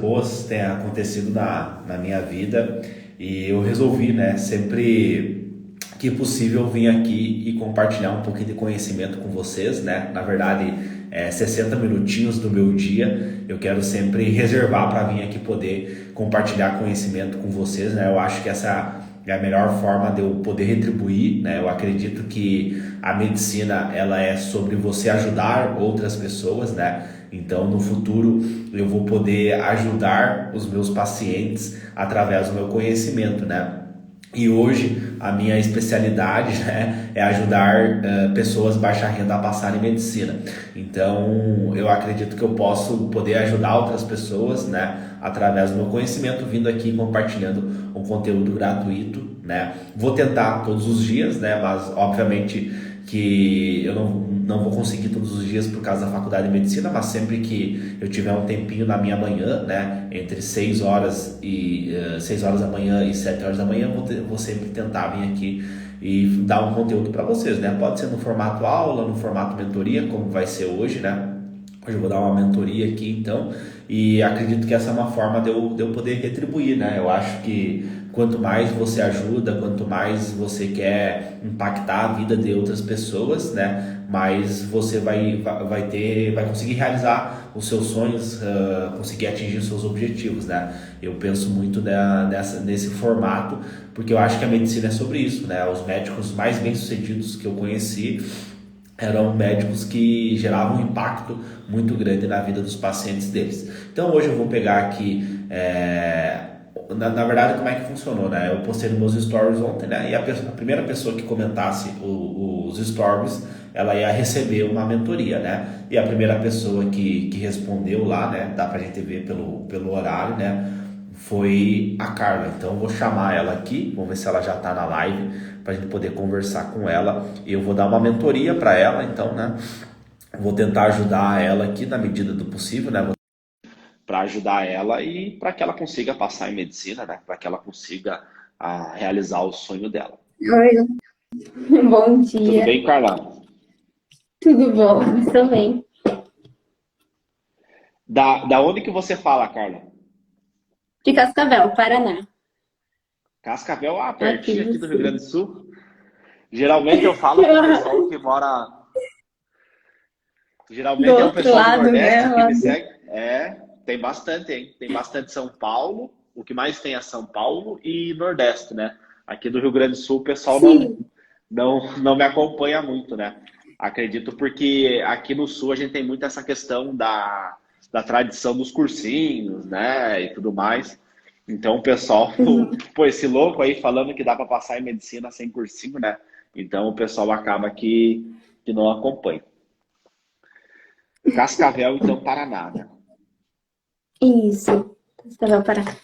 boas têm acontecido na minha vida e eu resolvi, né, sempre que possível vir aqui e compartilhar um pouquinho de conhecimento com vocês, né? Na verdade, 60 minutinhos do meu dia eu quero sempre reservar para vir aqui poder compartilhar conhecimento com vocês, né? Eu acho que essa é a melhor forma de eu poder retribuir, né? Eu acredito que a medicina, ela é sobre você ajudar outras pessoas, né? Então, no futuro, eu vou poder ajudar os meus pacientes através do meu conhecimento, né? E hoje a minha especialidade, né, é ajudar pessoas de baixa renda a passarem medicina. Então eu acredito que eu posso poder ajudar outras pessoas, né, através do meu conhecimento, vindo aqui compartilhando um conteúdo gratuito, né. Vou tentar todos os dias, né, mas obviamente que eu não vou conseguir todos os dias por causa da faculdade de medicina, mas sempre que eu tiver um tempinho na minha manhã, né, entre 6 horas da manhã e 7 horas da manhã, vou sempre tentar vir aqui e dar um conteúdo para vocês, né? Pode ser no formato aula, no formato mentoria, como vai ser hoje, né? Hoje eu vou dar uma mentoria aqui, então, e acredito que essa é uma forma de eu poder retribuir, né? Eu acho que quanto mais você ajuda, quanto mais você quer impactar a vida de outras pessoas, né? Mais você vai conseguir realizar os seus sonhos, conseguir atingir os seus objetivos, né? Eu penso muito nesse formato, porque eu acho que a medicina é sobre isso, né? Os médicos mais bem-sucedidos que eu conheci eram médicos que geravam um impacto muito grande na vida dos pacientes deles. Então hoje eu vou pegar aqui, na verdade, como é que funcionou, né? Eu postei nos meus stories ontem, né? E a primeira pessoa que comentasse os stories, ela ia receber uma mentoria, né? E a primeira pessoa que respondeu lá, né? Dá pra gente ver pelo horário, né? Foi a Carla. Então eu vou chamar ela aqui, vamos ver se ela já está na live para a gente poder conversar com ela. E eu vou dar uma mentoria para ela, então, né? Vou tentar ajudar ela aqui na medida do possível, né? Para ajudar ela e para que ela consiga passar em medicina, né? Para que ela consiga realizar o sonho dela. Oi, bom Tudo dia. bem, Carla? Tudo bom? Estou bem. Da onde que você fala, Carla? De Cascavel, Paraná, Cascavel, aqui pertinho do aqui do Rio Grande sul. do Sul. Geralmente eu falo com o pessoal que mora. Do Geralmente é o outro pessoal do lado, né? Nordeste que me segue. Tem bastante, hein? Tem bastante São Paulo. O que mais tem é São Paulo e Nordeste, né? Aqui do Rio Grande do Sul o pessoal Sim. não me acompanha muito, né? Acredito porque aqui no Sul a gente tem muito essa questão da tradição dos cursinhos, né? E tudo mais. Então o pessoal, Uhum. pô, esse louco aí falando que dá para passar em medicina sem cursinho, né? Então o pessoal acaba que não acompanha. Cascavel, então, Paraná, né? Isso. Cascavel, Paraná.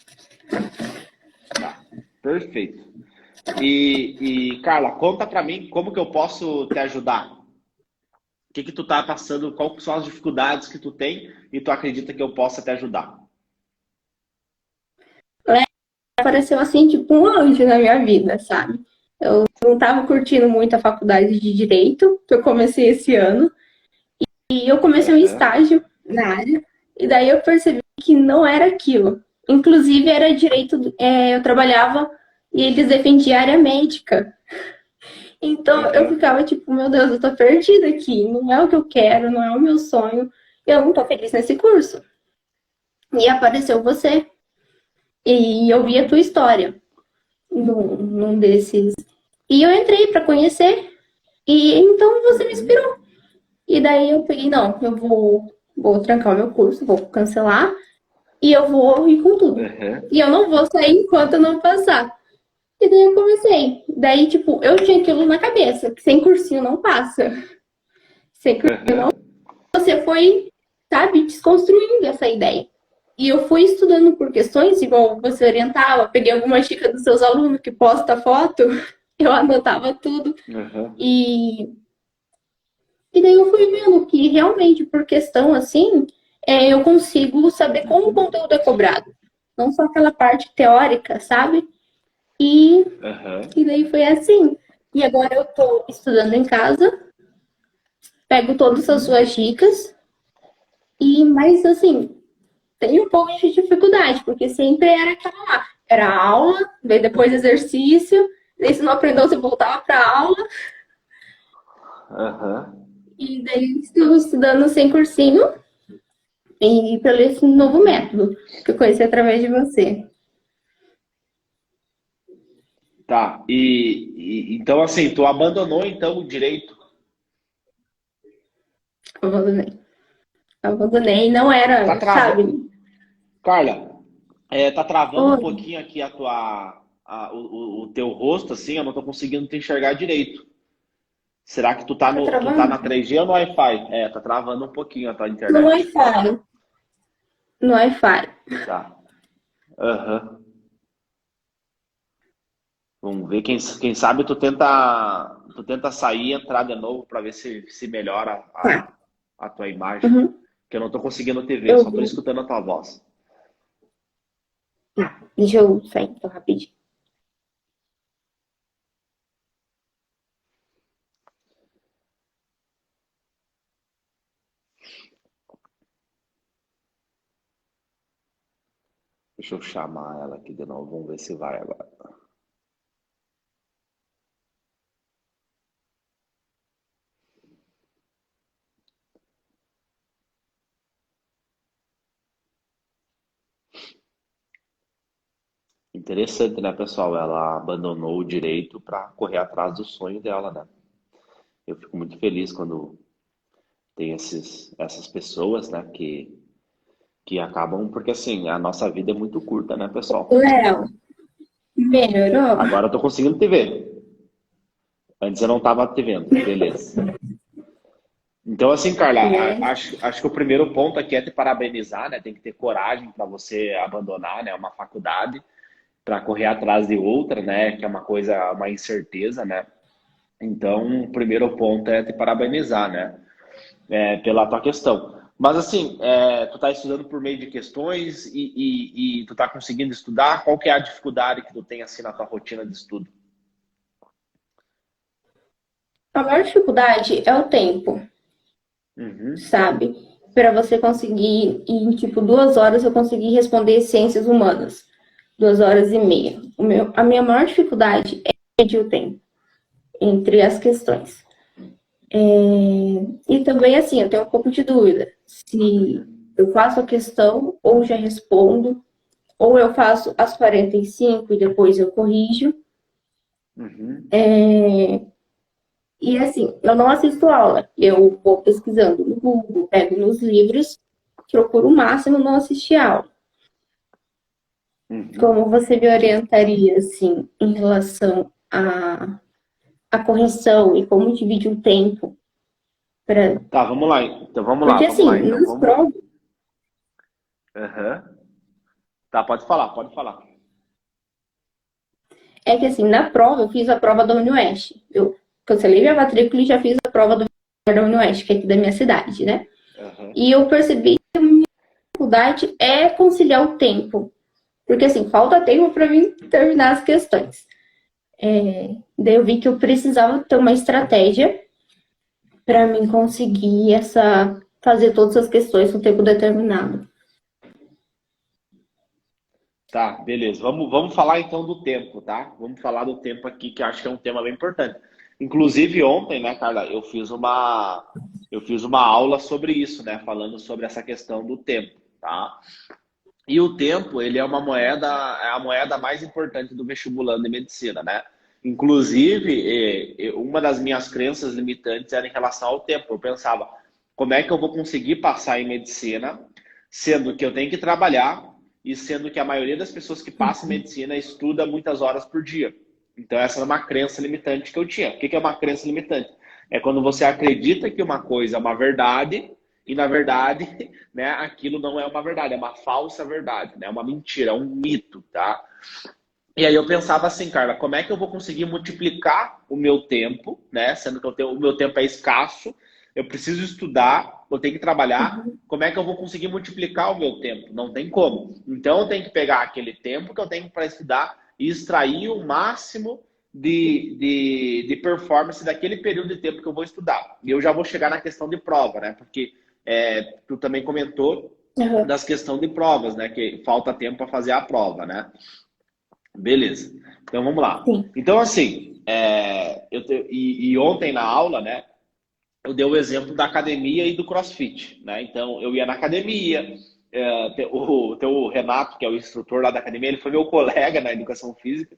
Tá, perfeito. Carla, conta pra mim como que eu posso te ajudar. O que que tu tá passando, quais são as dificuldades que tu tem e tu acredita que eu possa te ajudar? Apareceu assim, tipo um anjo na minha vida, sabe? Eu não estava curtindo muito a faculdade de Direito, que eu comecei esse ano, e eu comecei um Aham, estágio na área, e daí eu percebi que não era aquilo. Inclusive, era direito, eu trabalhava e eles defendiam a área médica. Então eu aham, ficava tipo, meu Deus, eu tô perdida aqui, não é o que eu quero, não é o meu sonho, eu não tô feliz nesse curso. E apareceu você, e eu vi a tua história num desses. E eu entrei pra conhecer, e então você me uhum, inspirou. E daí eu peguei, não, vou trancar o meu curso, vou cancelar, e eu vou ir com tudo. aham, E eu não vou sair enquanto eu não passar. E daí eu comecei. Daí, tipo, eu tinha aquilo na cabeça, que sem cursinho não passa. Sem aham, você foi, sabe, desconstruindo essa ideia. E eu fui estudando por questões, igual você orientava, peguei alguma dica dos seus alunos que posta foto, eu anotava tudo. aham, E, e daí eu fui vendo que realmente, por questão assim, eu consigo saber como o uhum, conteúdo é cobrado. Não só aquela parte teórica, sabe? E, aham, e daí foi assim. E agora eu tô estudando em casa, pego todas as uhum, suas dicas, e mais assim, tenho um pouco de dificuldade, porque sempre era aquela lá. Era aula, daí depois exercício, daí se não aprendeu, você voltava para aula, Aham. e daí estou estudando sem cursinho e pelo esse novo método que eu conheci através de você. Tá. Então assim, tu abandonou então o direito. Abandonei. Abandonei, não Tá era, travando. sabe? Carla, tá travando um Oi, pouquinho aqui o teu rosto, assim, eu não tô conseguindo te enxergar direito. Será que tá tu tá travando? na 3G ou no Wi-Fi? Tá travando um pouquinho a tua No internet. Wi-Fi. No Wi-Fi. Tá. Aham. Vamos ver, quem sabe tu tenta sair e entrar de novo para ver se melhora Tá. a tua imagem. Uhum. Que eu não tô conseguindo te ver, Eu só tô vi. escutando a tua voz. Tá. Deixa eu sair então rapidinho. Deixa eu chamar ela aqui de novo, vamos ver se vai agora. Interessante, né, pessoal? Ela abandonou o direito para correr atrás do sonho dela, né? Eu fico muito feliz quando tem essas pessoas, né, que acabam, porque assim, a nossa vida é muito curta, né, pessoal? Léo, melhorou? Agora eu tô conseguindo te ver. Antes eu não tava te vendo. Beleza. Então, assim, Carla, Né? acho que o primeiro ponto aqui é te parabenizar, né? Tem que ter coragem para você abandonar, né, uma faculdade para correr atrás de outra, né? Que é uma coisa, uma incerteza, né? Então, o primeiro ponto é te parabenizar, né? Pela tua questão. Mas assim, tu está estudando por meio de questões e tu está conseguindo estudar? Qual que é a dificuldade que tu tem assim na tua rotina de estudo? A maior dificuldade é o tempo, Uhum, sabe? Para você conseguir, em tipo 2 horas, eu consegui responder ciências humanas. 2 horas e meia. A minha maior dificuldade é medir o tempo entre as questões. E também, assim, eu tenho um pouco de dúvida se uhum, eu faço a questão ou já respondo, ou eu faço as 45 e depois eu corrijo. uhum. E assim, eu não assisto aula, eu vou pesquisando no Google, pego nos livros, procuro o máximo não assistir aula. Uhum. Como você me orientaria, assim, em relação à correção e como dividir o tempo para. Tá, vamos lá. Então vamos lá, Porque vamos lá. assim, Então nas vamos. provas, Aham. Tá, pode falar, pode falar. é que assim, na prova eu fiz a prova da UniOeste. Eu cancelei minha matrícula e já fiz a prova da UniOeste, que é aqui da minha cidade, né? Aham. E eu percebi que a minha dificuldade é conciliar o tempo. Porque assim, falta tempo para mim terminar as questões. Daí eu vi que eu precisava ter uma estratégia para mim conseguir fazer todas as questões no tempo determinado. Tá, beleza. Vamos falar então do tempo, tá? Vamos falar do tempo aqui, que eu acho que é um tema bem importante. Inclusive ontem, né, Carla, eu fiz uma aula sobre isso, né? Falando sobre essa questão do tempo, tá? E o tempo, ele é a moeda mais importante do vestibulando de medicina, né? Inclusive, uma das minhas crenças limitantes era em relação ao tempo. Eu pensava, como é que eu vou conseguir passar em medicina, sendo que eu tenho que trabalhar e sendo que a maioria das pessoas que passam em medicina estuda muitas horas por dia. Então, essa era uma crença limitante que eu tinha. O que é uma crença limitante? É quando você acredita que uma coisa é uma verdade e, na verdade, né, aquilo não é uma verdade, é uma falsa verdade, né, é uma mentira, é um mito, tá? E aí eu pensava assim, Carla, como é que eu vou conseguir multiplicar o meu tempo, né? Sendo que o meu tempo é escasso, eu preciso estudar, eu tenho que trabalhar. Como é que eu vou conseguir multiplicar o meu tempo? Não tem como. Então eu tenho que pegar aquele tempo que eu tenho para estudar e extrair o máximo de performance daquele período de tempo que eu vou estudar. E eu já vou chegar na questão de prova, né? Porque tu também comentou Aham. das questões de provas, né? Que falta tempo para fazer a prova, né? Beleza. Então vamos lá. Sim. Então, assim, ontem na aula, né? Eu dei o exemplo da academia e do CrossFit, né? Então, eu ia na academia, o Renato, que é o instrutor lá da academia, ele foi meu colega na educação física,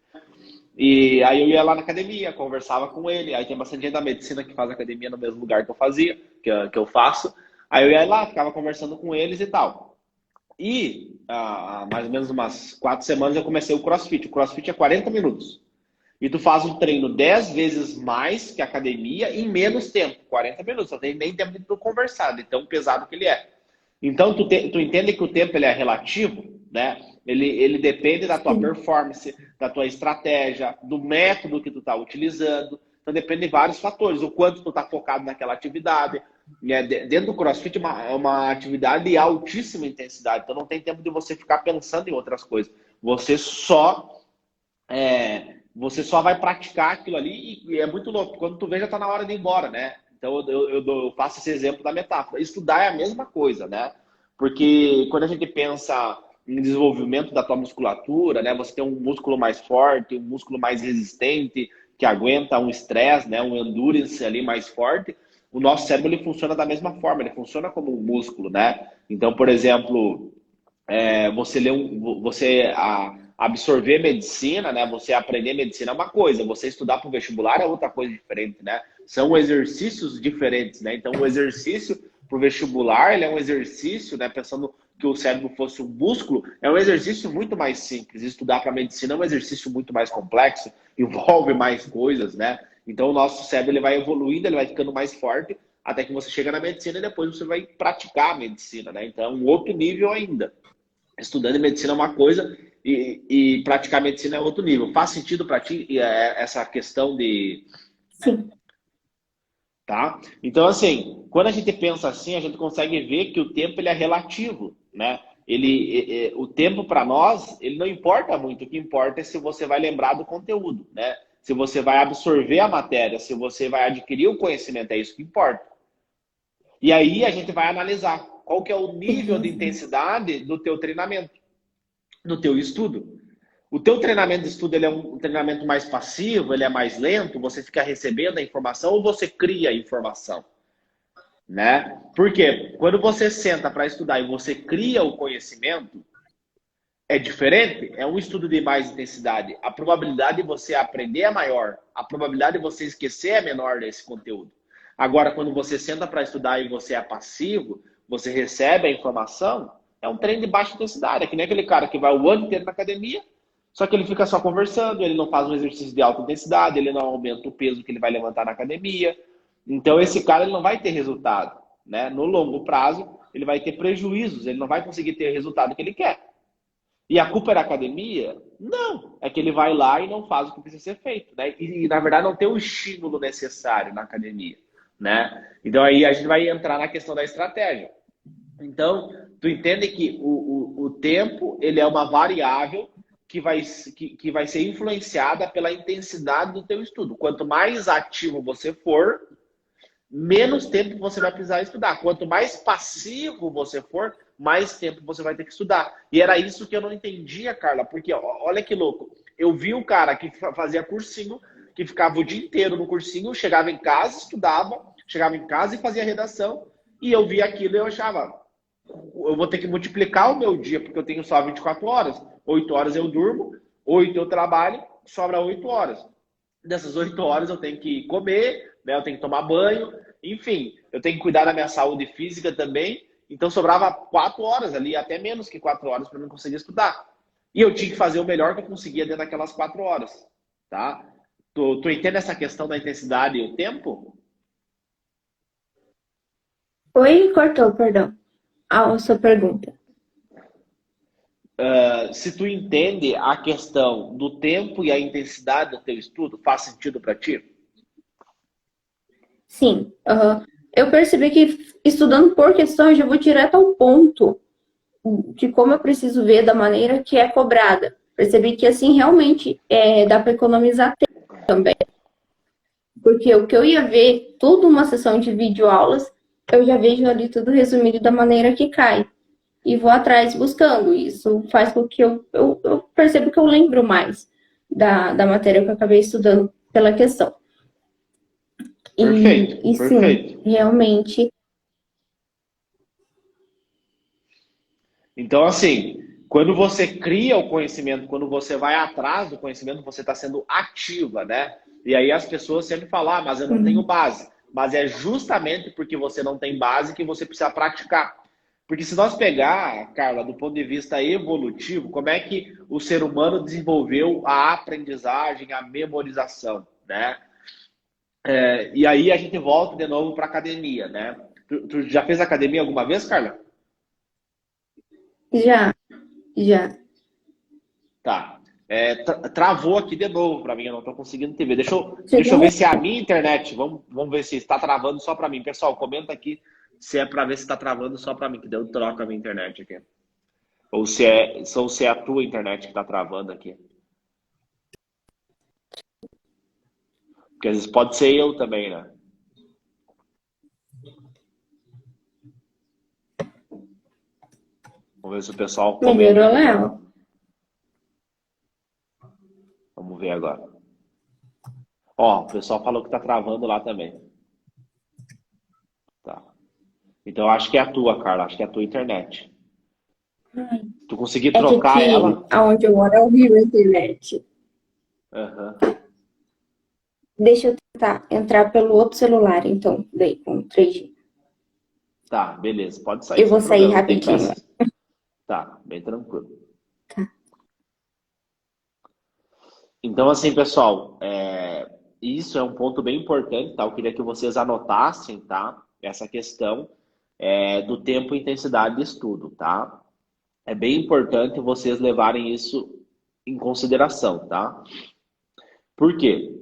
e aí eu ia lá na academia, conversava com ele, aí tem bastante gente da medicina que faz academia no mesmo lugar que eu fazia, que eu faço, aí eu ia lá, ficava conversando com eles e tal. E há mais ou menos umas 4 semanas eu comecei o CrossFit. O CrossFit é 40 minutos. E tu faz um treino 10 vezes mais que a academia em menos tempo, 40 minutos. Só tem nem tempo de tu conversar, de tão pesado que ele é. Então, tu entende que o tempo ele é relativo, né? Ele depende da tua Sim. performance, da tua estratégia, do método que tu está utilizando. Então, depende de vários fatores. O quanto tu está focado naquela atividade. Né? Dentro do CrossFit é uma atividade de altíssima intensidade. Então, não tem tempo de você ficar pensando em outras coisas. Você só vai praticar aquilo ali e é muito louco. Quando tu vê, já está na hora de ir embora, né? Então, eu faço esse exemplo da metáfora. Estudar é a mesma coisa, né? Porque quando a gente pensa em desenvolvimento da tua musculatura, né? Você tem um músculo mais forte, um músculo mais resistente, que aguenta um estresse, né? Um endurance ali mais forte. O nosso cérebro ele funciona da mesma forma, ele funciona como um músculo, né? Então, por exemplo, absorver medicina, né? Você aprender medicina é uma coisa, você estudar para o vestibular é outra coisa diferente, né? São exercícios diferentes, né? Então, o exercício para o vestibular, ele é um exercício, né? Pensando que o cérebro fosse um músculo, é um exercício muito mais simples. Estudar para medicina é um exercício muito mais complexo, envolve mais coisas, né? Então, o nosso cérebro ele vai evoluindo, ele vai ficando mais forte, até que você chega na medicina e depois você vai praticar a medicina, né? Então, é um outro nível ainda. Estudando medicina é uma coisa e praticar medicina é outro nível. Faz sentido para ti essa questão de... Sim. Tá? Então, assim, quando a gente pensa assim, a gente consegue ver que o tempo ele é relativo, né? O tempo para nós, ele não importa muito. O que importa é se você vai lembrar do conteúdo, né? Se você vai absorver a matéria, se você vai adquirir o conhecimento, é isso que importa. E aí a gente vai analisar qual que é o nível de Sim. intensidade do teu treinamento, do teu estudo. O teu treinamento de estudo ele é um treinamento mais passivo, ele é mais lento, você fica recebendo a informação ou você cria a informação, né? Porque quando você senta para estudar e você cria o conhecimento, é diferente, é um estudo de mais intensidade. A probabilidade de você aprender é maior, a probabilidade de você esquecer é menor desse conteúdo. Agora, quando você senta para estudar e você é passivo, você recebe a informação, é um treino de baixa intensidade. É que nem aquele cara que vai o ano inteiro na academia, só que ele fica só conversando, ele não faz um exercício de alta intensidade, ele não aumenta o peso que ele vai levantar na academia. Então, esse cara ele não vai ter resultado, né? No longo prazo, ele vai ter prejuízos, ele não vai conseguir ter o resultado que ele quer. E a culpa é da academia? Não. É que ele vai lá e não faz o que precisa ser feito, né? E na verdade, não tem o estímulo necessário na academia, né? Então, aí a gente vai entrar na questão da estratégia. Então, tu entende que o tempo ele é uma variável que vai ser influenciada pela intensidade do teu estudo. Quanto mais ativo você for, menos tempo você vai precisar estudar. Quanto mais passivo você for, mais tempo você vai ter que estudar. E era isso que eu não entendia, Carla, porque olha que louco. Eu vi o cara que fazia cursinho, que ficava o dia inteiro no cursinho, chegava em casa, estudava, chegava em casa e fazia redação, e eu via aquilo e eu achava, eu vou ter que multiplicar o meu dia, porque eu tenho só 24 horas. 8 horas eu durmo, 8 eu trabalho, sobra 8 horas. Dessas 8 horas eu tenho que comer, né? Eu tenho que tomar banho, enfim, eu tenho que cuidar da minha saúde física também. Então sobrava 4 horas ali, até menos que 4 horas para eu não conseguir estudar. E eu tinha que fazer o melhor que eu conseguia dentro daquelas 4 horas, tá? Tu entende essa questão da intensidade e o tempo? Oi, cortou, perdão. A sua pergunta. Se tu entende a questão do tempo e a intensidade do teu estudo, faz sentido para ti? Sim. Eu percebi que estudando por questão, eu já vou direto ao ponto de como eu preciso ver da maneira que é cobrada. Percebi que assim realmente dá para economizar tempo também. Porque o que eu ia ver, tudo uma sessão de videoaulas, eu já vejo ali tudo resumido da maneira que cai. e vou atrás buscando. Isso faz com que eu percebo que eu lembro mais da matéria que eu acabei estudando pela questão. Perfeito, E sim, perfeito. realmente. Então, assim, quando você cria o conhecimento, quando você vai atrás do conhecimento, você está sendo ativa, né? E aí as pessoas sempre falam, ah, mas eu não tenho Hum, base. Mas é justamente porque você não tem base que você precisa praticar. Porque se nós pegar, Carla, do ponto de vista evolutivo, como é que o ser humano desenvolveu a aprendizagem, a memorização, né? E aí a gente volta de novo para academia, né? Tu já fez academia alguma vez, Carla? já, já. Tá. Travou aqui de novo para mim, eu não estou conseguindo te ver. Deixa eu Chegou? ver se é a minha internet. Vamos ver se está travando só para mim. Pessoal, comenta aqui se é para ver se está travando só para mim, que deu troca a minha internet aqui. Ou se é a tua internet que está travando aqui. Porque às vezes pode ser eu também, né? Vamos ver se o pessoal comenta Melhorou, aqui para Léo? mim. Vamos ver agora. Ó, o pessoal falou que está travando lá também. Tá. Então eu acho que é a tua, Carla. Acho que é a tua internet. Tu conseguir É que trocar aqui, ela? aonde eu moro, é horrível a internet. Aham. Deixa eu tentar entrar pelo outro celular, então, daí, com 3G. Tá, beleza. Pode sair Eu sem vou sair problema. Não tem rapidinho. pressa. Tá, bem tranquilo. Então, assim, pessoal, isso é um ponto bem importante, tá? Eu queria que vocês anotassem, tá? Essa questão do tempo e intensidade de estudo, tá? É bem importante vocês levarem isso em consideração, tá? Por quê?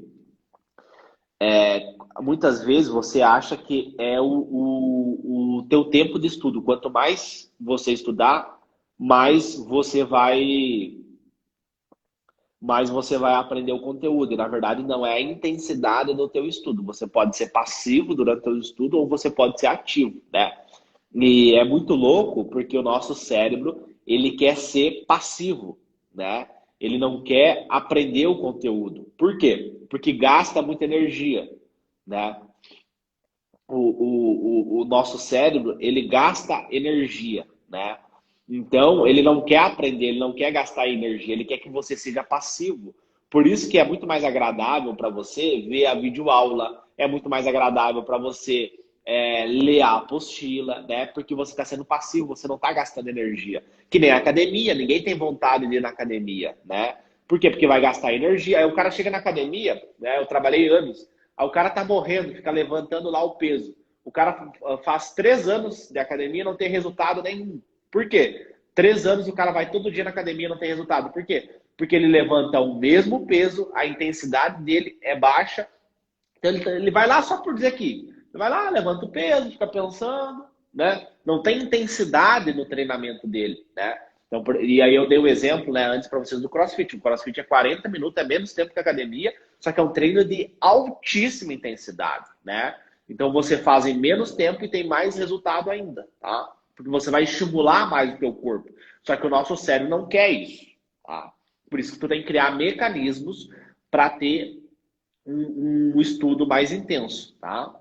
Muitas vezes você acha que é o teu tempo de estudo. Quanto mais você estudar, mais você vai aprender o conteúdo. E, na verdade, não é a intensidade do teu estudo. Você pode ser passivo durante o teu estudo ou você pode ser ativo, né? E é muito louco porque o nosso cérebro, ele quer ser passivo, né? Ele não quer aprender o conteúdo. Por quê? Porque gasta muita energia, né? O nosso cérebro, ele gasta energia, né? Então, ele não quer aprender, ele não quer gastar energia, ele quer que você seja passivo. Por isso que é muito mais agradável para você ver a videoaula, é muito mais agradável para você ler a apostila, né? Porque você está sendo passivo, você não está gastando energia. Que nem a academia, ninguém tem vontade de ir na academia, né? Por quê? Porque vai gastar energia. Aí o cara chega na academia, né? Eu trabalhei anos. Aí o cara tá morrendo, fica levantando lá o peso. O cara faz 3 anos de academia e não tem resultado nenhum. Por quê? 3 anos o cara vai todo dia na academia e não tem resultado. Por quê? Porque ele levanta o mesmo peso, a intensidade dele é baixa. Então ele vai lá só por dizer aqui. Ele vai lá, levanta o peso, fica pensando, né? Não tem intensidade no treinamento dele, né? Então, e aí eu dei o exemplo, né, antes para vocês do CrossFit. O CrossFit é 40 minutos, é menos tempo que a academia, só que é um treino de altíssima intensidade, né? Então você faz em menos tempo e tem mais resultado ainda, tá? Porque você vai estimular mais o teu corpo. Só que o nosso cérebro não quer isso, tá? Por isso que tu tem que criar mecanismos para ter um estudo mais intenso, tá?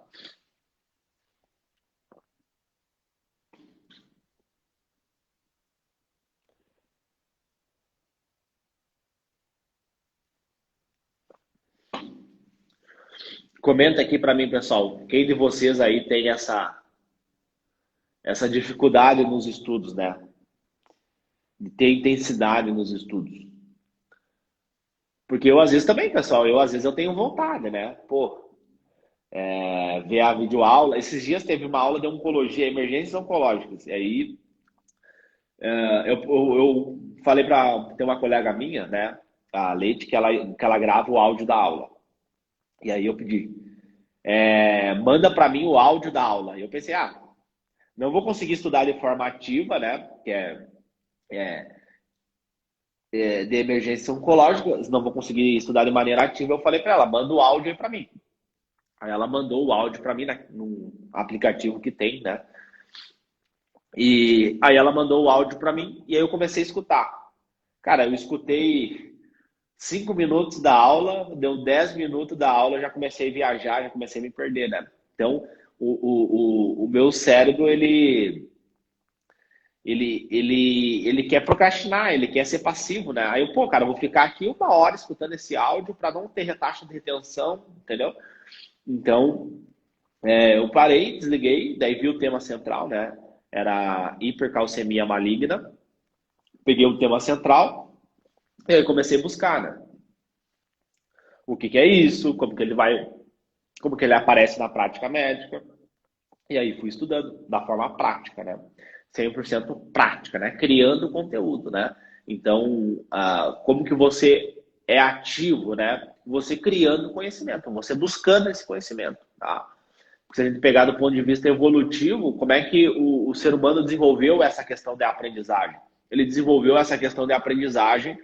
Comenta aqui para mim, pessoal, quem de vocês aí tem essa dificuldade nos estudos, né? De ter intensidade nos estudos. Porque eu às vezes também, pessoal, às vezes eu tenho vontade, né? Pô, ver a videoaula. Esses dias teve uma aula de oncologia, emergências oncológicas. E aí eu falei para ter uma colega minha, né? A Leite, que ela grava o áudio da aula. E aí eu pedi, manda para mim o áudio da aula. E eu pensei, não vou conseguir estudar de forma ativa, né? Que de emergência oncológica, não vou conseguir estudar de maneira ativa. Eu falei para ela, manda o áudio aí para mim. Aí ela mandou o áudio para mim num aplicativo que tem, né? E aí ela mandou o áudio para mim e aí eu comecei a escutar. Cara, eu escutei 5 minutos da aula, deu 10 minutos da aula, eu já comecei a viajar, já comecei a me perder, né? Então, o meu cérebro, ele quer procrastinar, ele quer ser passivo, né? Aí eu, pô, cara, eu vou ficar aqui 1 hora escutando esse áudio para não ter taxa de retenção, entendeu? Então, eu parei, desliguei, daí vi o tema central, né? Era hipercalcemia maligna. Peguei o tema central e aí comecei a buscar, né? O que que é isso? Como que ele aparece na prática médica? E aí fui estudando da forma prática, né? 100% prática, né? Criando conteúdo, né? Então, como que você é ativo, né? Você criando conhecimento, você buscando esse conhecimento, tá? Se a gente pegar do ponto de vista evolutivo, como é que o ser humano desenvolveu essa questão de aprendizagem? Ele desenvolveu essa questão de aprendizagem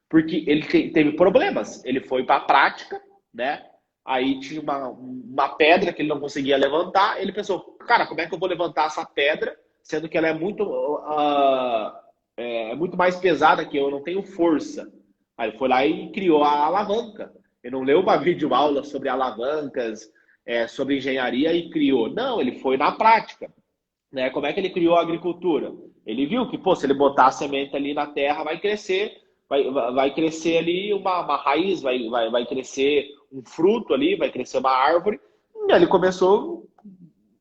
porque ele teve problemas. Ele foi para a prática, né? Aí tinha uma pedra que ele não conseguia levantar. Ele pensou, cara, como é que eu vou levantar essa pedra, sendo que ela é muito mais pesada que eu não tenho força. Aí ele foi lá e criou a alavanca. Ele não leu uma videoaula sobre alavancas, sobre engenharia e criou. Não, ele foi na prática. Né? Como é que ele criou a agricultura? Ele viu que, pô, se ele botar a semente ali na terra, vai crescer ali uma raiz, vai crescer um fruto ali, vai crescer uma árvore. E aí ele começou,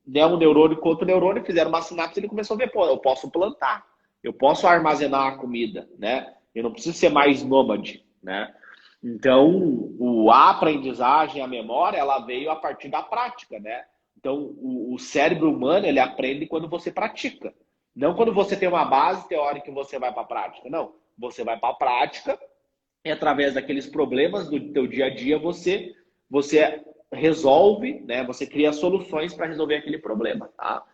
né, um neurônio com outro neurônio, fizeram uma sinapse, ele começou a ver, pô, eu posso plantar, eu posso armazenar a comida, né? Eu não preciso ser mais nômade, né? Então, a aprendizagem, a memória, ela veio a partir da prática, né? Então, o cérebro humano, ele aprende quando você pratica. Não quando você tem uma base teórica e você vai para a prática. Não. Você vai para a prática e através daqueles problemas do teu dia a dia, você resolve, né? Você cria soluções para resolver aquele problema, tá?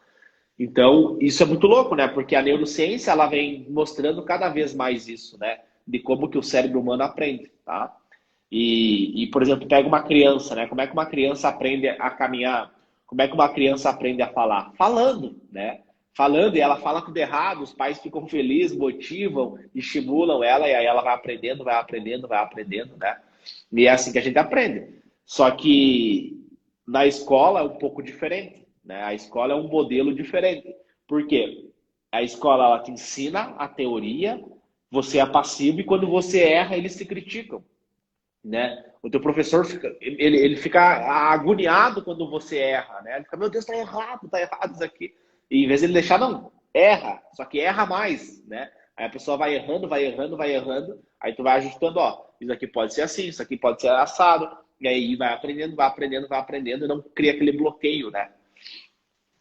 Então, isso é muito louco, né? Porque a neurociência, ela vem mostrando cada vez mais isso, né? De como que o cérebro humano aprende, tá? Por exemplo, pega uma criança, né? Como é que uma criança aprende a caminhar? Como é que uma criança aprende a falar? Falando, né? Falando, e ela fala tudo errado, os pais ficam felizes, motivam, estimulam ela, e aí ela vai aprendendo, vai aprendendo, vai aprendendo, né? E é assim que a gente aprende. Só que na escola é um pouco diferente, né? A escola é um modelo diferente. Por quê? A escola, ela te ensina a teoria, você é passivo, e quando você erra, eles te criticam, né? O teu professor ele fica agoniado quando você erra, né? Ele fica, meu Deus, tá errado isso aqui. E em vez de ele deixar, não, erra, só que erra mais, né? Aí a pessoa vai errando, vai errando, vai errando, aí tu vai ajustando, ó, isso aqui pode ser assim, isso aqui pode ser assado, e aí vai aprendendo, vai aprendendo, vai aprendendo, e não cria aquele bloqueio, né?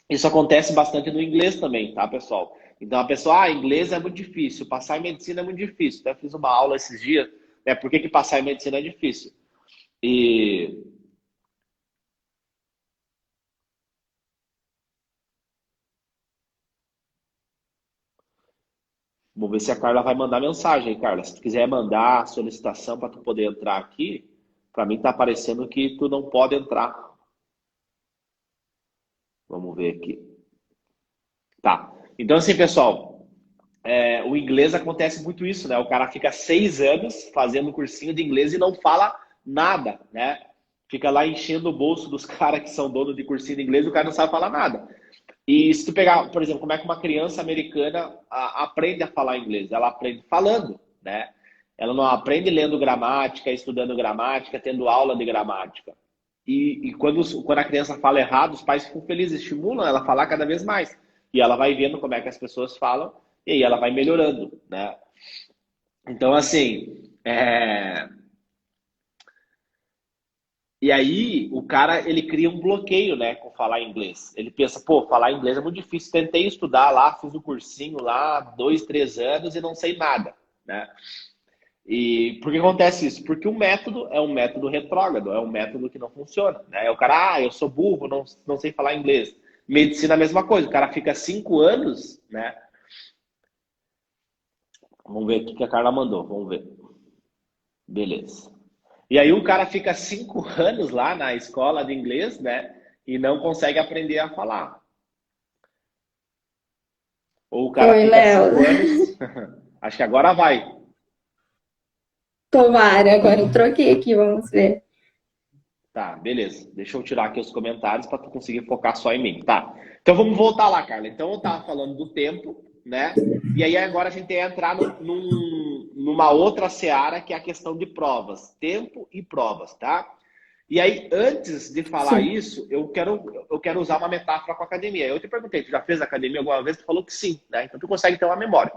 Isso acontece bastante no inglês também, tá, pessoal? Então a pessoa, inglês é muito difícil, passar em medicina é muito difícil. Até fiz uma aula esses dias, né? Por que passar em medicina é difícil? E vamos ver se a Carla vai mandar mensagem aí, Carla. Se tu quiser mandar a solicitação para tu poder entrar aqui, para mim tá aparecendo que tu não pode entrar. Vamos ver aqui. Tá. Então assim, pessoal, o inglês acontece muito isso, né? O cara fica 6 anos fazendo cursinho de inglês e não fala nada, né? Fica lá enchendo o bolso dos caras que são donos de cursinho de inglês e o cara não sabe falar nada. E se tu pegar, por exemplo, como é que uma criança americana aprende a falar inglês? Ela aprende falando, né? Ela não aprende lendo gramática, estudando gramática, tendo aula de gramática. E quando a criança fala errado, os pais ficam felizes, estimulam ela a falar cada vez mais. E ela vai vendo como é que as pessoas falam e aí ela vai melhorando, né? Então, assim, e aí o cara, ele cria um bloqueio, né, com falar inglês. Ele pensa, pô, falar inglês é muito difícil. Tentei estudar lá, fiz um cursinho lá, 2, 3 anos e não sei nada, né? E por que acontece isso? Porque o método é um método retrógrado, é um método que não funciona, né? O cara, eu sou burro, não sei falar inglês. Medicina é a mesma coisa, o cara fica 5 anos, né? Vamos ver o que a Carla mandou, vamos ver. Beleza. E aí o cara fica 5 anos lá na escola de inglês, né? E não consegue aprender a falar. Ou o cara Oi, fica Léo. 5 anos. Acho que agora vai. Tomara, agora eu troquei aqui, vamos ver. Tá, beleza. Deixa eu tirar aqui os comentários para tu conseguir focar só em mim. Tá. Então vamos voltar lá, Carla. Então eu tava falando do tempo, né? E aí agora a gente ia entrar numa outra seara que é a questão de provas. Tempo e provas, tá? E aí, antes de falar Sim. isso, eu quero usar uma metáfora com a academia. Eu te perguntei, tu já fez academia alguma vez? Tu falou que sim, né? Então tu consegue ter uma memória.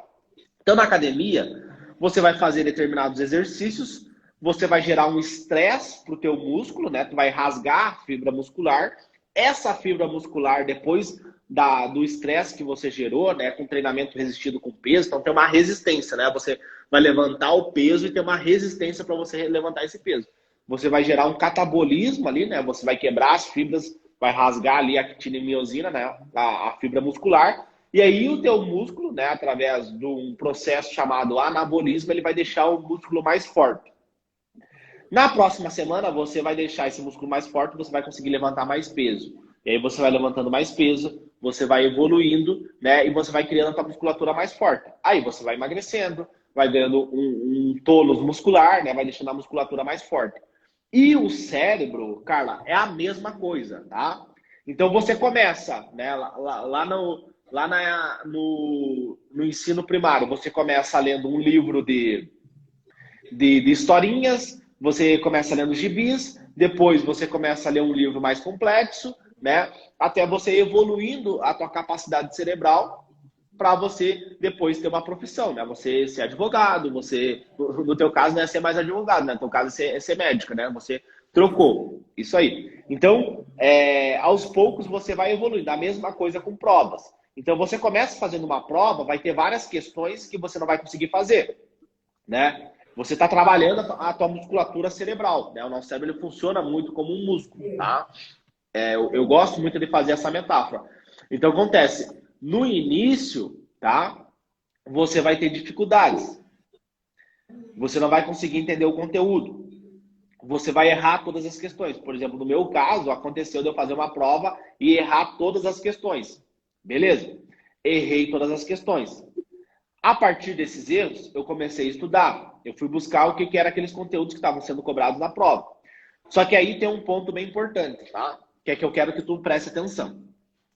Então, na academia, você vai fazer determinados exercícios, você vai gerar um estresse para o teu músculo, né? Tu vai rasgar a fibra muscular. Essa fibra muscular, depois do estresse que você gerou, né? Com treinamento resistido com peso, então tem uma resistência, né? Você vai levantar o peso e tem uma resistência para você levantar esse peso. Você vai gerar um catabolismo ali, né? Você vai quebrar as fibras, vai rasgar ali a actina e miosina, né? A fibra muscular. E aí o teu músculo, né, através de um processo chamado anabolismo, ele vai deixar o músculo mais forte. Na próxima semana, você vai deixar esse músculo mais forte, você vai conseguir levantar mais peso. E aí você vai levantando mais peso, você vai evoluindo, né, e você vai criando a tua musculatura mais forte. Aí você vai emagrecendo, vai ganhando um tônus muscular, né, vai deixando a musculatura mais forte. E o cérebro, Carla, é a mesma coisa, tá? Então você começa, né, no ensino primário, você começa lendo um livro de historinhas, você começa lendo gibis, depois você começa a ler um livro mais complexo, né? Até você evoluindo a tua capacidade cerebral para você depois ter uma profissão, né? Você ser advogado, você, no teu caso, não é ser mais advogado, né? No teu caso é ser médico, né? Você trocou, isso aí. Então, aos poucos você vai evoluindo. A mesma coisa com provas. Então, você começa fazendo uma prova, vai ter várias questões que você não vai conseguir fazer, né? Você está trabalhando a tua musculatura cerebral, né? O nosso cérebro ele funciona muito como um músculo, tá? Eu gosto muito de fazer essa metáfora. Então, acontece, no início, tá? Você vai ter dificuldades. Você não vai conseguir entender o conteúdo. Você vai errar todas as questões. Por exemplo, no meu caso, aconteceu de eu fazer uma prova e errar todas as questões. Beleza? Errei todas as questões. A partir desses erros, eu comecei a estudar. Eu fui buscar o que eram aqueles conteúdos que estavam sendo cobrados na prova. Só que aí tem um ponto bem importante, tá? Que é que eu quero que tu preste atenção.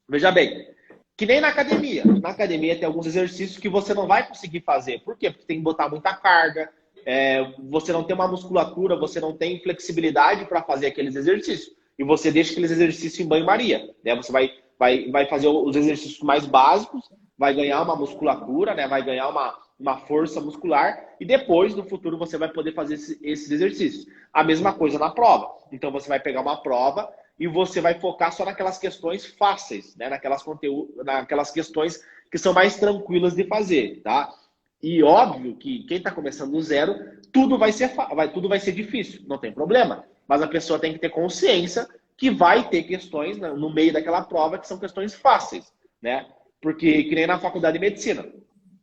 Veja bem, que nem na academia. Na academia tem alguns exercícios que você não vai conseguir fazer. Por quê? Porque tem que botar muita carga, você não tem uma musculatura, você não tem flexibilidade para fazer aqueles exercícios. E você deixa aqueles exercícios em banho-maria. Né? Você vai fazer os exercícios mais básicos, vai ganhar uma musculatura, né? Vai ganhar uma força muscular e depois, no futuro, você vai poder fazer esses exercícios. A mesma coisa na prova. Então, você vai pegar uma prova e você vai focar só naquelas questões fáceis, né? Naquelas questões que são mais tranquilas de fazer, tá? E óbvio que quem está começando do zero, tudo vai ser difícil, não tem problema. Mas a pessoa tem que ter consciência que vai ter questões no meio daquela prova que são questões fáceis, né? Porque, que nem na faculdade de medicina.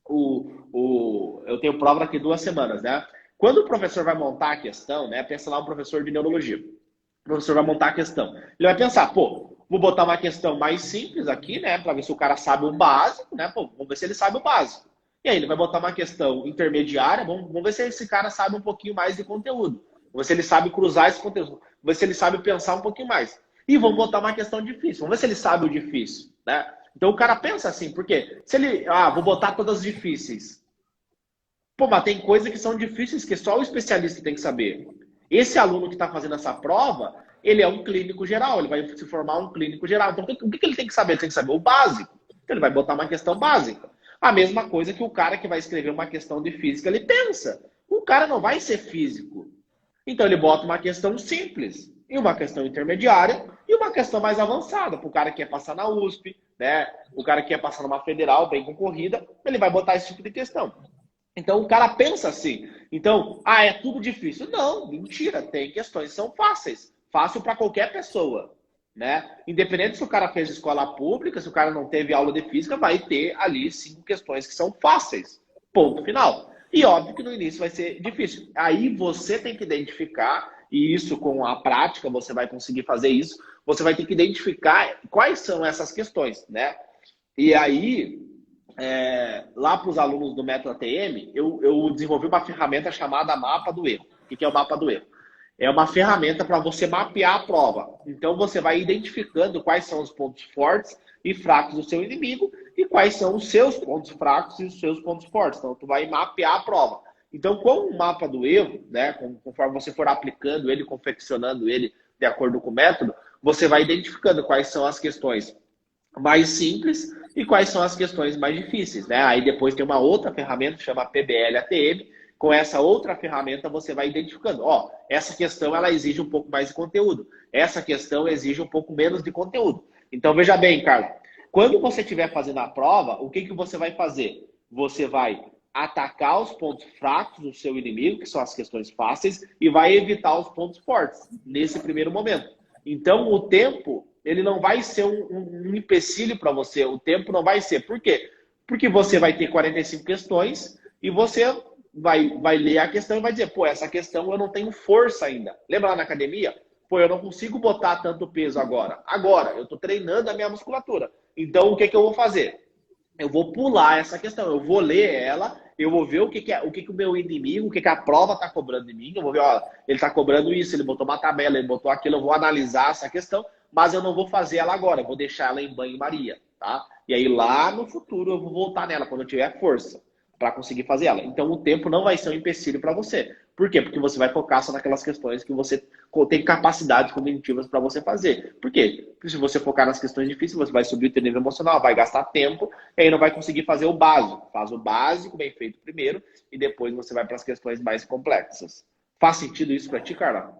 Eu tenho prova daqui 2 semanas, né? Quando o professor vai montar a questão, né? Pensa lá um professor de neurologia. O professor vai montar a questão. Ele vai pensar, pô, vou botar uma questão mais simples aqui, né? Para ver se o cara sabe o básico, né? Pô, vamos ver se ele sabe o básico. E aí ele vai botar uma questão intermediária, vamos ver se esse cara sabe um pouquinho mais de conteúdo. Vamos ver se ele sabe cruzar esse conteúdo. Vamos ver se ele sabe pensar um pouquinho mais. E vamos botar uma questão difícil. Vamos ver se ele sabe o difícil, né? Então o cara pensa assim, porque se ele, vou botar todas difíceis. Pô, mas tem coisas que são difíceis que só o especialista tem que saber. Esse aluno que está fazendo essa prova, ele é um clínico geral, ele vai se formar um clínico geral. Então o que ele tem que saber? Ele tem que saber o básico. Então ele vai botar uma questão básica. A mesma coisa que o cara que vai escrever uma questão de física, ele pensa. O cara não vai ser físico. Então ele bota uma questão simples, e uma questão intermediária, e uma questão mais avançada. Para o cara que quer passar na USP, né? O cara que quer passar numa federal bem concorrida, ele vai botar esse tipo de questão. Então o cara pensa assim. Então, é tudo difícil. Não, mentira. Tem questões que são fáceis. Fácil para qualquer pessoa. Né? Independente se o cara fez escola pública, se o cara não teve aula de física, vai ter ali 5 questões que são fáceis. Ponto final. E óbvio que no início vai ser difícil. Aí você tem que identificar, e isso com a prática você vai conseguir fazer isso, você vai ter que identificar quais são essas questões, né? E aí lá para os alunos do Método ATM, eu desenvolvi uma ferramenta chamada Mapa do Erro. O que é o Mapa do Erro? É uma ferramenta para você mapear a prova. Então, você vai identificando quais são os pontos fortes e fracos do seu inimigo e quais são os seus pontos fracos e os seus pontos fortes. Então, tu vai mapear a prova. Então, com o mapa do erro, né, conforme você for aplicando ele, confeccionando ele de acordo com o método, você vai identificando quais são as questões mais simples e quais são as questões mais difíceis, né? Aí depois tem uma outra ferramenta que chama PBL-ATM. Com essa outra ferramenta você vai identificando, ó, essa questão ela exige um pouco mais de conteúdo, essa questão exige um pouco menos de conteúdo. Então veja bem, Carla, quando você estiver fazendo a prova, o que você vai fazer? Você vai atacar os pontos fracos do seu inimigo, que são as questões fáceis, e vai evitar os pontos fortes nesse primeiro momento. Então o tempo ele não vai ser um empecilho para você. O tempo não vai ser. Por quê? Porque você vai ter 45 questões e você vai ler a questão e vai dizer, pô, essa questão eu não tenho força ainda. Lembra lá na academia? Pô, eu não consigo botar tanto peso agora. Agora, eu estou treinando a minha musculatura. Então, o que eu vou fazer? Eu vou pular essa questão, eu vou ler ela, eu vou ver o que o meu inimigo, o que a prova está cobrando de mim, eu vou ver, ó, ele está cobrando isso, ele botou uma tabela, ele botou aquilo, eu vou analisar essa questão, mas eu não vou fazer ela agora, eu vou deixar ela em banho-maria, tá? E aí lá no futuro eu vou voltar nela, quando eu tiver força, para conseguir fazer ela. Então o tempo não vai ser um empecilho para você. Por quê? Porque você vai focar só naquelas questões que você tem capacidades cognitivas para você fazer. Por quê? Porque se você focar nas questões difíceis, você vai subir o teu nível emocional, vai gastar tempo, e aí não vai conseguir fazer o básico. Faz o básico bem feito primeiro, e depois você vai para as questões mais complexas. Faz sentido isso para ti, Carla?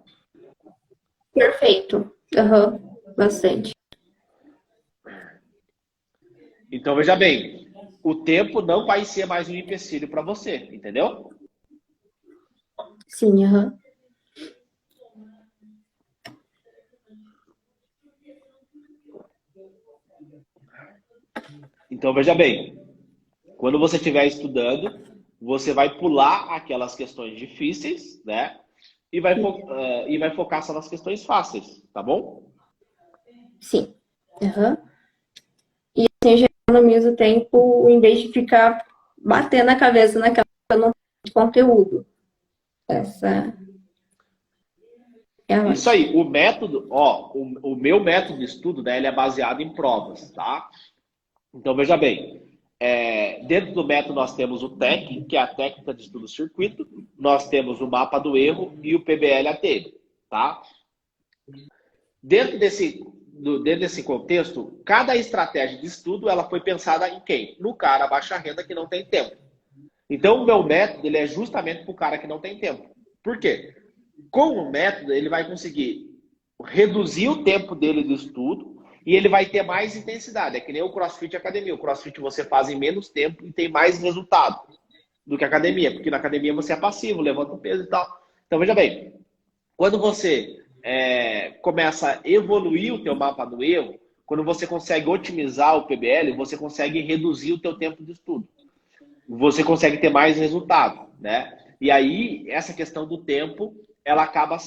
Perfeito. Aham, bastante. Então, veja bem, o tempo não vai ser mais um empecilho para você, entendeu? Sim, aham. Então, veja bem, quando você estiver estudando, você vai pular aquelas questões difíceis, né? E vai focar só nas questões fáceis, tá bom? Sim. Aham. E assim, já economiza o tempo em vez de ficar batendo a cabeça naquela de conteúdo. Essa é a Isso lógica. aí, o método, ó, o meu método de estudo, né, ele é baseado em provas, tá? Então, veja bem, dentro do método nós temos o TEC, que é a técnica de estudo circuito, nós temos o mapa do erro e o PBL-AT, tá? Dentro desse contexto, cada estratégia de estudo ela foi pensada em quem? No cara baixa renda que não tem tempo. Então, o meu método ele é justamente para o cara que não tem tempo. Por quê? Com o método, ele vai conseguir reduzir o tempo dele de estudo e ele vai ter mais intensidade. É que nem o CrossFit e a academia. O CrossFit você faz em menos tempo e tem mais resultado do que a academia, porque na academia você é passivo, levanta o peso e tal. Então, veja bem, quando você começa a evoluir o teu mapa do erro, quando você consegue otimizar o PBL, você consegue reduzir o teu tempo de estudo. Você consegue ter mais resultado, né? E aí, essa questão do tempo, ela acaba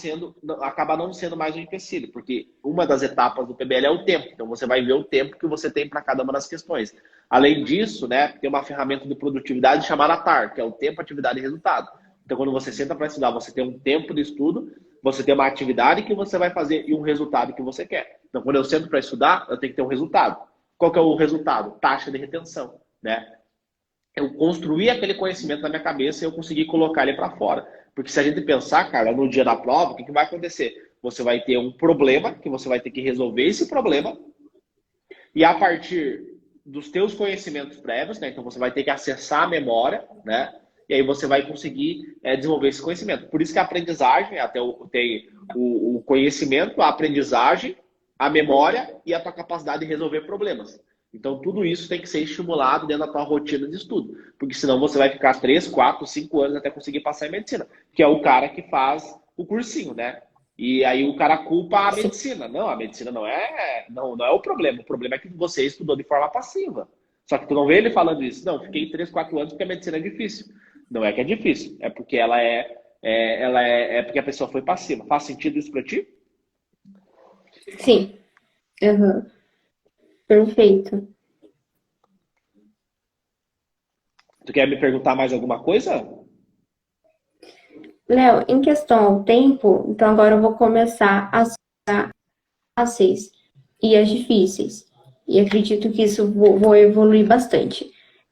não sendo mais um empecilho, porque uma das etapas do PBL é o tempo. Então, você vai ver o tempo que você tem para cada uma das questões. Além disso, né, tem uma ferramenta de produtividade chamada TAR, que é o tempo, atividade e resultado. Então, quando você senta para estudar, você tem um tempo de estudo, você tem uma atividade que você vai fazer e um resultado que você quer. Então, quando eu sento para estudar, eu tenho que ter um resultado. Qual que é o resultado? Taxa de retenção, né? Eu construí aquele conhecimento na minha cabeça e eu consegui colocar ele para fora. Porque se a gente pensar, cara, no dia da prova, o que vai acontecer? Você vai ter um problema, que você vai ter que resolver esse problema, e a partir dos teus conhecimentos prévios, né? Então você vai ter que acessar a memória, né? E aí você vai conseguir desenvolver esse conhecimento. Por isso que a aprendizagem, tem o conhecimento, a aprendizagem, a memória e a tua capacidade de resolver problemas. Então, tudo isso tem que ser estimulado dentro da tua rotina de estudo. Porque senão você vai ficar 3, 4, 5 anos até conseguir passar em medicina. Que é o cara que faz o cursinho, né? E aí o cara culpa a medicina. Não, a medicina não é o problema. O problema é que você estudou de forma passiva. Só que tu não vê ele falando isso. Não, fiquei 3, 4 anos porque a medicina é difícil. Não é que é difícil. É porque é porque a pessoa foi passiva. Faz sentido isso pra ti? Sim. Uhum. Perfeito. Tu quer me perguntar mais alguma coisa? Léo, em questão ao tempo, então agora eu vou começar as fáceis e as difíceis. E acredito que isso vou evoluir bastante.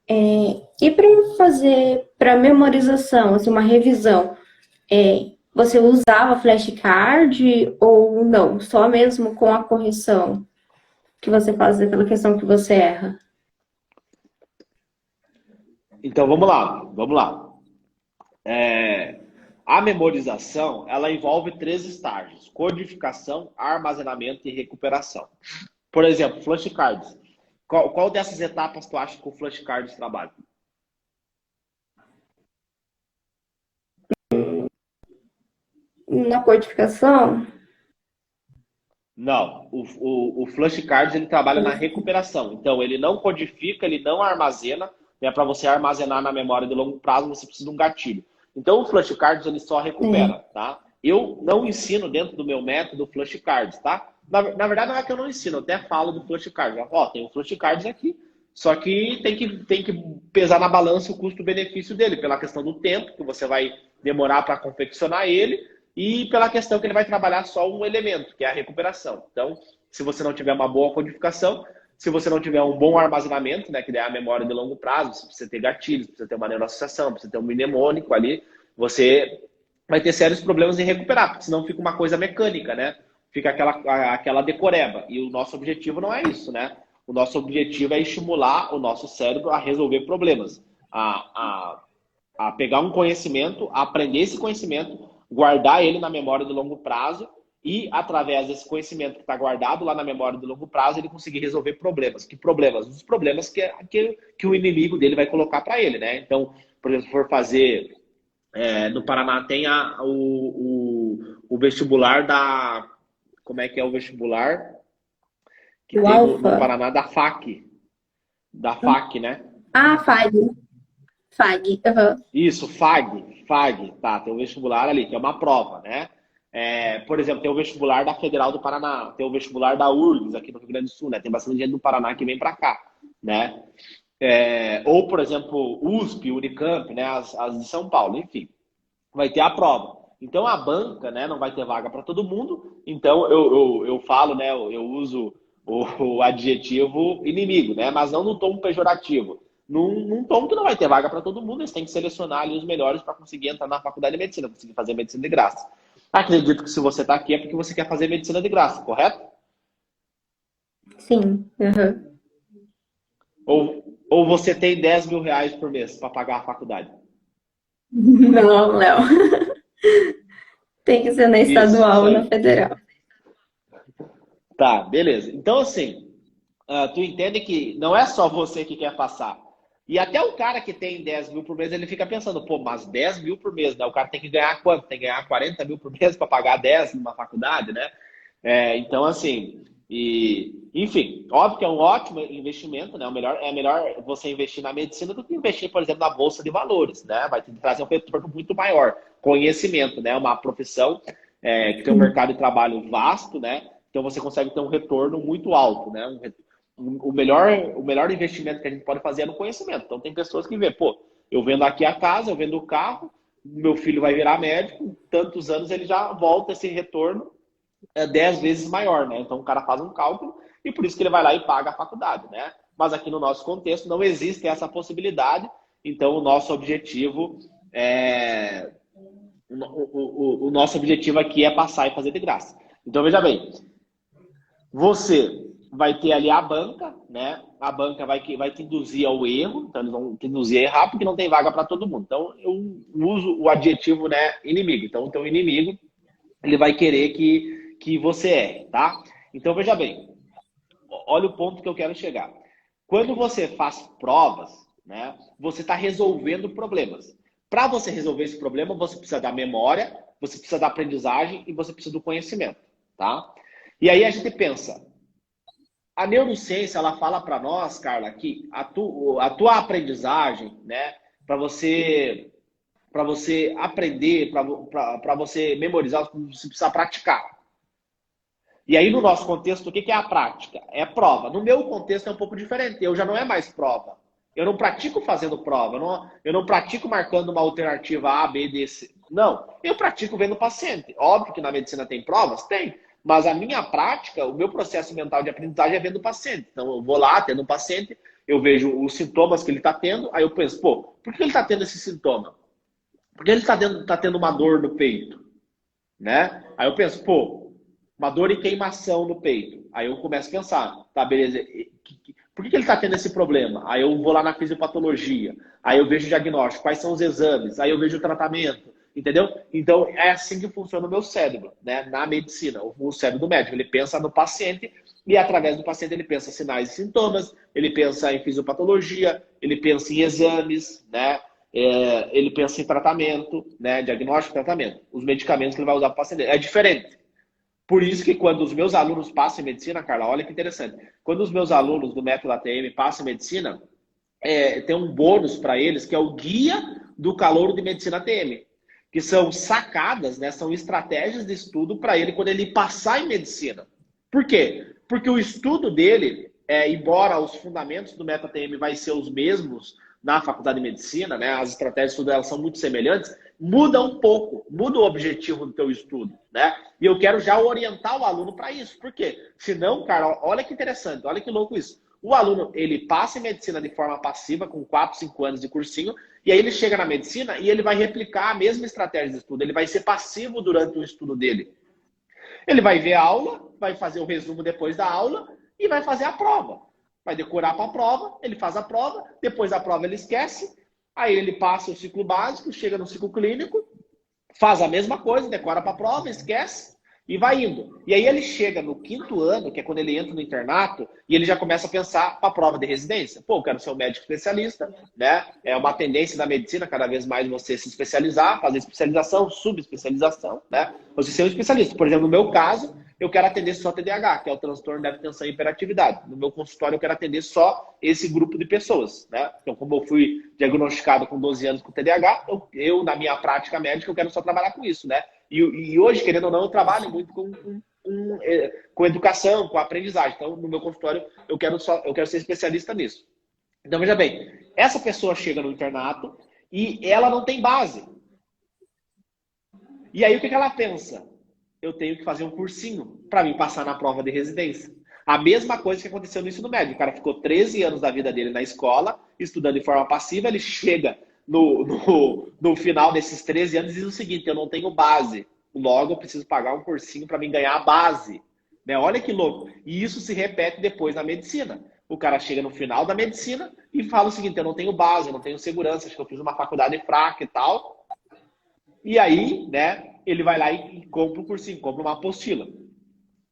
E para fazer, para memorização, assim, uma revisão, você usava flashcard ou não? Só mesmo com a correção que você faz pela questão que você erra? Então vamos lá, vamos lá. A memorização, ela envolve três estágios: codificação, armazenamento e recuperação. Por exemplo, flashcards. Qual dessas etapas tu acha que o flashcards trabalha? Na codificação? Não, o flashcards ele trabalha na recuperação. Então, ele não codifica, ele não armazena. Né? Para você armazenar na memória de longo prazo, você precisa de um gatilho. Então, o flashcards ele só recupera, Sim. tá? Eu não ensino dentro do meu método flashcards, tá? Na verdade, não é que eu não ensino, eu até falo do flashcards. Ó, tem o flashcards aqui, só que tem que pesar na balança o custo-benefício dele, pela questão do tempo que você vai demorar para confeccionar ele e pela questão que ele vai trabalhar só um elemento, que é a recuperação. Então, se você não tiver uma boa codificação, se você não tiver um bom armazenamento, né, que é a memória de longo prazo, você precisa ter gatilhos, precisa ter uma neuroassociação, precisa ter um mnemônico ali, você vai ter sérios problemas em recuperar, porque senão fica uma coisa mecânica, né? Fica aquela decoreba. E o nosso objetivo não é isso, né? O nosso objetivo é estimular o nosso cérebro a resolver problemas, a pegar um conhecimento, a aprender esse conhecimento, guardar ele na memória de longo prazo e, através desse conhecimento que está guardado lá na memória de longo prazo, ele conseguir resolver problemas. Que problemas? Os problemas que o inimigo dele vai colocar para ele, né? Então, por exemplo, se for fazer... no Paraná tem o vestibular da... Como é que é o vestibular? Que O tem no alfa? Paraná da FAC. Da FAC, né? Ah, FAG. FAG. Aham. Isso, FAG, tá, tem o vestibular ali, que é uma prova, né? Por exemplo, tem o vestibular da Federal do Paraná, tem o vestibular da URGS aqui no Rio Grande do Sul, né? Tem bastante gente do Paraná que vem para cá, né? Ou, por exemplo, USP, Unicamp, né? As de São Paulo, enfim, vai ter a prova. Então a banca, né? Não vai ter vaga para todo mundo. Então eu falo, né? Eu uso o adjetivo inimigo, né? Mas não no tom pejorativo. Num tom que não vai ter vaga para todo mundo, eles têm que selecionar ali os melhores para conseguir entrar na faculdade de medicina, conseguir fazer medicina de graça. Acredito que se você está aqui é porque você quer fazer medicina de graça, correto? Sim. Aham. Ou você tem 10 mil reais por mês para pagar a faculdade? Não, Léo. Tem que ser na Isso estadual ou na aí. federal. Tá, beleza. Então, assim, tu entende que não é só você que quer passar. E até o cara que tem 10 mil por mês, ele fica pensando, pô, mas 10 mil por mês, né? O cara tem que ganhar quanto? Tem que ganhar 40 mil por mês para pagar 10 numa faculdade, né? Então, assim, enfim, óbvio que é um ótimo investimento, né? É melhor você investir na medicina do que investir, por exemplo, na bolsa de valores, né? Vai te trazer um retorno muito maior. Conhecimento, né? Uma profissão que tem um Sim. mercado de trabalho vasto, né? Então você consegue ter um retorno muito alto, né? O melhor investimento que a gente pode fazer é no conhecimento. Então tem pessoas que vê, pô, eu vendo aqui a casa, eu vendo o carro, meu filho vai virar médico, tantos anos ele já volta esse retorno 10 vezes maior, né? Então o cara faz um cálculo e por isso que ele vai lá e paga a faculdade, né? Mas aqui no nosso contexto não existe essa possibilidade, então o nosso objetivo é o nosso objetivo aqui é passar e fazer de graça. Então veja bem, você vai ter ali a banca, né? A banca vai te induzir ao erro, então eles vão te induzir a errar porque não tem vaga para todo mundo. Então eu uso o adjetivo, né, inimigo. Então o teu inimigo ele vai querer que você erre, tá? Então veja bem, olha o ponto que eu quero chegar. Quando você faz provas, né, você está resolvendo problemas. Para você resolver esse problema, você precisa da memória, você precisa da aprendizagem e você precisa do conhecimento, tá? E aí a gente pensa, a neurociência ela fala para nós, Carla, que a tua aprendizagem, né, para você aprender, para você memorizar, você precisa praticar. E aí, no nosso contexto, o que é a prática? É prova. No meu contexto é um pouco diferente. Eu já não é mais prova. Eu não pratico fazendo prova, eu não pratico marcando uma alternativa A, B, D, C. Não, eu pratico vendo o paciente. Óbvio que na medicina tem provas? Tem. Mas a minha prática, o meu processo mental de aprendizagem é vendo o paciente. Então eu vou lá, tendo um paciente, eu vejo os sintomas que ele está tendo, aí eu penso, pô, por que ele está tendo esse sintoma? Por que ele está tendo uma dor no peito? Né? Aí eu penso, pô, uma dor e queimação no peito. Aí eu começo a pensar, tá, beleza, por que ele está tendo esse problema? Aí eu vou lá na fisiopatologia, aí eu vejo o diagnóstico, quais são os exames, aí eu vejo o tratamento, entendeu? Então é assim que funciona o meu cérebro, né? Na medicina, o cérebro do médico, ele pensa no paciente e através do paciente ele pensa sinais e sintomas, ele pensa em fisiopatologia, ele pensa em exames, né? Ele pensa em tratamento, né? Diagnóstico e tratamento. Os medicamentos que ele vai usar para o paciente. É diferente. Por isso que quando os meus alunos passam em medicina, Carla, olha que interessante. Quando os meus alunos do método ATM passam em medicina, tem um bônus para eles, que é o guia do calouro de medicina ATM. Que são sacadas, né? São estratégias de estudo para ele quando ele passar em medicina. Por quê? Porque o estudo dele, embora os fundamentos do método ATM vai ser os mesmos na faculdade de medicina, né? As estratégias de estudo elas são muito semelhantes, muda um pouco, muda o objetivo do teu estudo, né? E eu quero já orientar o aluno para isso. Por quê? Senão, cara, olha que interessante, olha que louco isso. O aluno, ele passa em medicina de forma passiva, com 4, 5 anos de cursinho, e aí ele chega na medicina e ele vai replicar a mesma estratégia de estudo. Ele vai ser passivo durante o estudo dele. Ele vai ver a aula, vai fazer o resumo depois da aula e vai fazer a prova. Vai decorar para a prova, ele faz a prova, depois da prova ele esquece, aí ele passa o ciclo básico, chega no ciclo clínico, faz a mesma coisa, decora para a prova, esquece e vai indo. E aí ele chega no 5º ano, que é quando ele entra no internato, e ele já começa a pensar para a prova de residência. Pô, eu quero ser um médico especialista, né? É uma tendência da medicina cada vez mais você se especializar, fazer especialização, subespecialização, né? Você ser um especialista. Por exemplo, no meu caso, eu quero atender só TDAH, que é o transtorno de atenção e hiperatividade. No meu consultório, eu quero atender só esse grupo de pessoas, né? Então, como eu fui diagnosticado com 12 anos com TDAH, na minha prática médica, eu quero só trabalhar com isso, né? E hoje, querendo ou não, eu trabalho muito com educação, com aprendizagem. Então, no meu consultório, eu quero ser especialista nisso. Então, veja bem, essa pessoa chega no internato e ela não tem base. E aí, o que ela pensa? Eu tenho que fazer um cursinho para mim passar na prova de residência. A mesma coisa que aconteceu no ensino médio. O cara ficou 13 anos da vida dele na escola, estudando de forma passiva, ele chega no final desses 13 anos e diz o seguinte, eu não tenho base, logo eu preciso pagar um cursinho para mim ganhar a base. Né? Olha que louco. E isso se repete depois na medicina. O cara chega no final da medicina e fala o seguinte, eu não tenho base, eu não tenho segurança, acho que eu fiz uma faculdade fraca e tal. E aí, né, ele vai lá e compra um cursinho, compra uma apostila.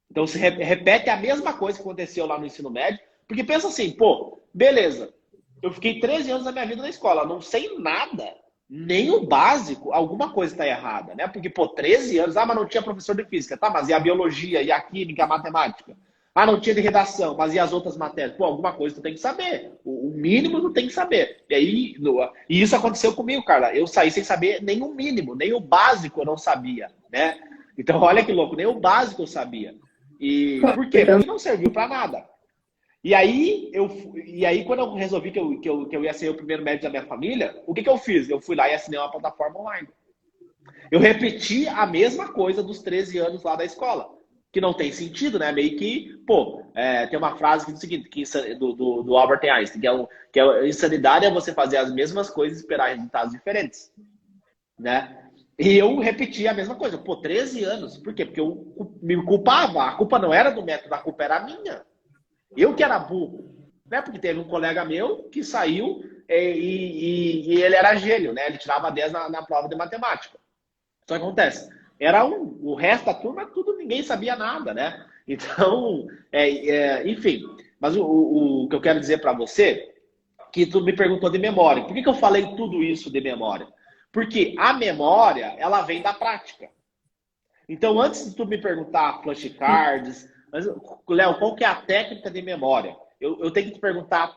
Então se repete a mesma coisa que aconteceu lá no ensino médio, porque pensa assim, pô, beleza, eu fiquei 13 anos da minha vida na escola, não sei nada, nem o básico, alguma coisa está errada, né? Porque, pô, 13 anos, mas não tinha professor de física, tá? Mas e a biologia, e a química, a matemática? Ah, não tinha de redação, mas e as outras matérias? Pô, alguma coisa tu tem que saber. O mínimo tu tem que saber. E aí, e isso aconteceu comigo, cara. Eu saí sem saber nem o mínimo, nem o básico eu não sabia, né? Então, olha que louco, nem o básico eu sabia. E por quê? Porque não serviu para nada. E aí, quando eu resolvi que eu ia ser o primeiro médico da minha família, o que eu fiz? Eu fui lá e assinei uma plataforma online. Eu repeti a mesma coisa dos 13 anos lá da escola. Que não tem sentido, né? Meio que, pô, tem uma frase que diz o seguinte, do Albert Einstein, que insanidade é você fazer as mesmas coisas e esperar resultados diferentes. Né? E eu repeti a mesma coisa. Pô, 13 anos. Por quê? Porque eu me culpava. A culpa não era do método, a culpa era minha. Eu que era burro. Né? Porque teve um colega meu que saiu e ele era gênio, né? Ele tirava 10 na prova de matemática. Só que acontece, o resto da turma, ninguém sabia nada, né? Então, enfim. Mas o que eu quero dizer para você, que tu me perguntou de memória. Por que eu falei tudo isso de memória? Porque a memória, ela vem da prática. Então, antes de tu me perguntar flashcards, Léo, qual que é a técnica de memória? Eu tenho que te perguntar,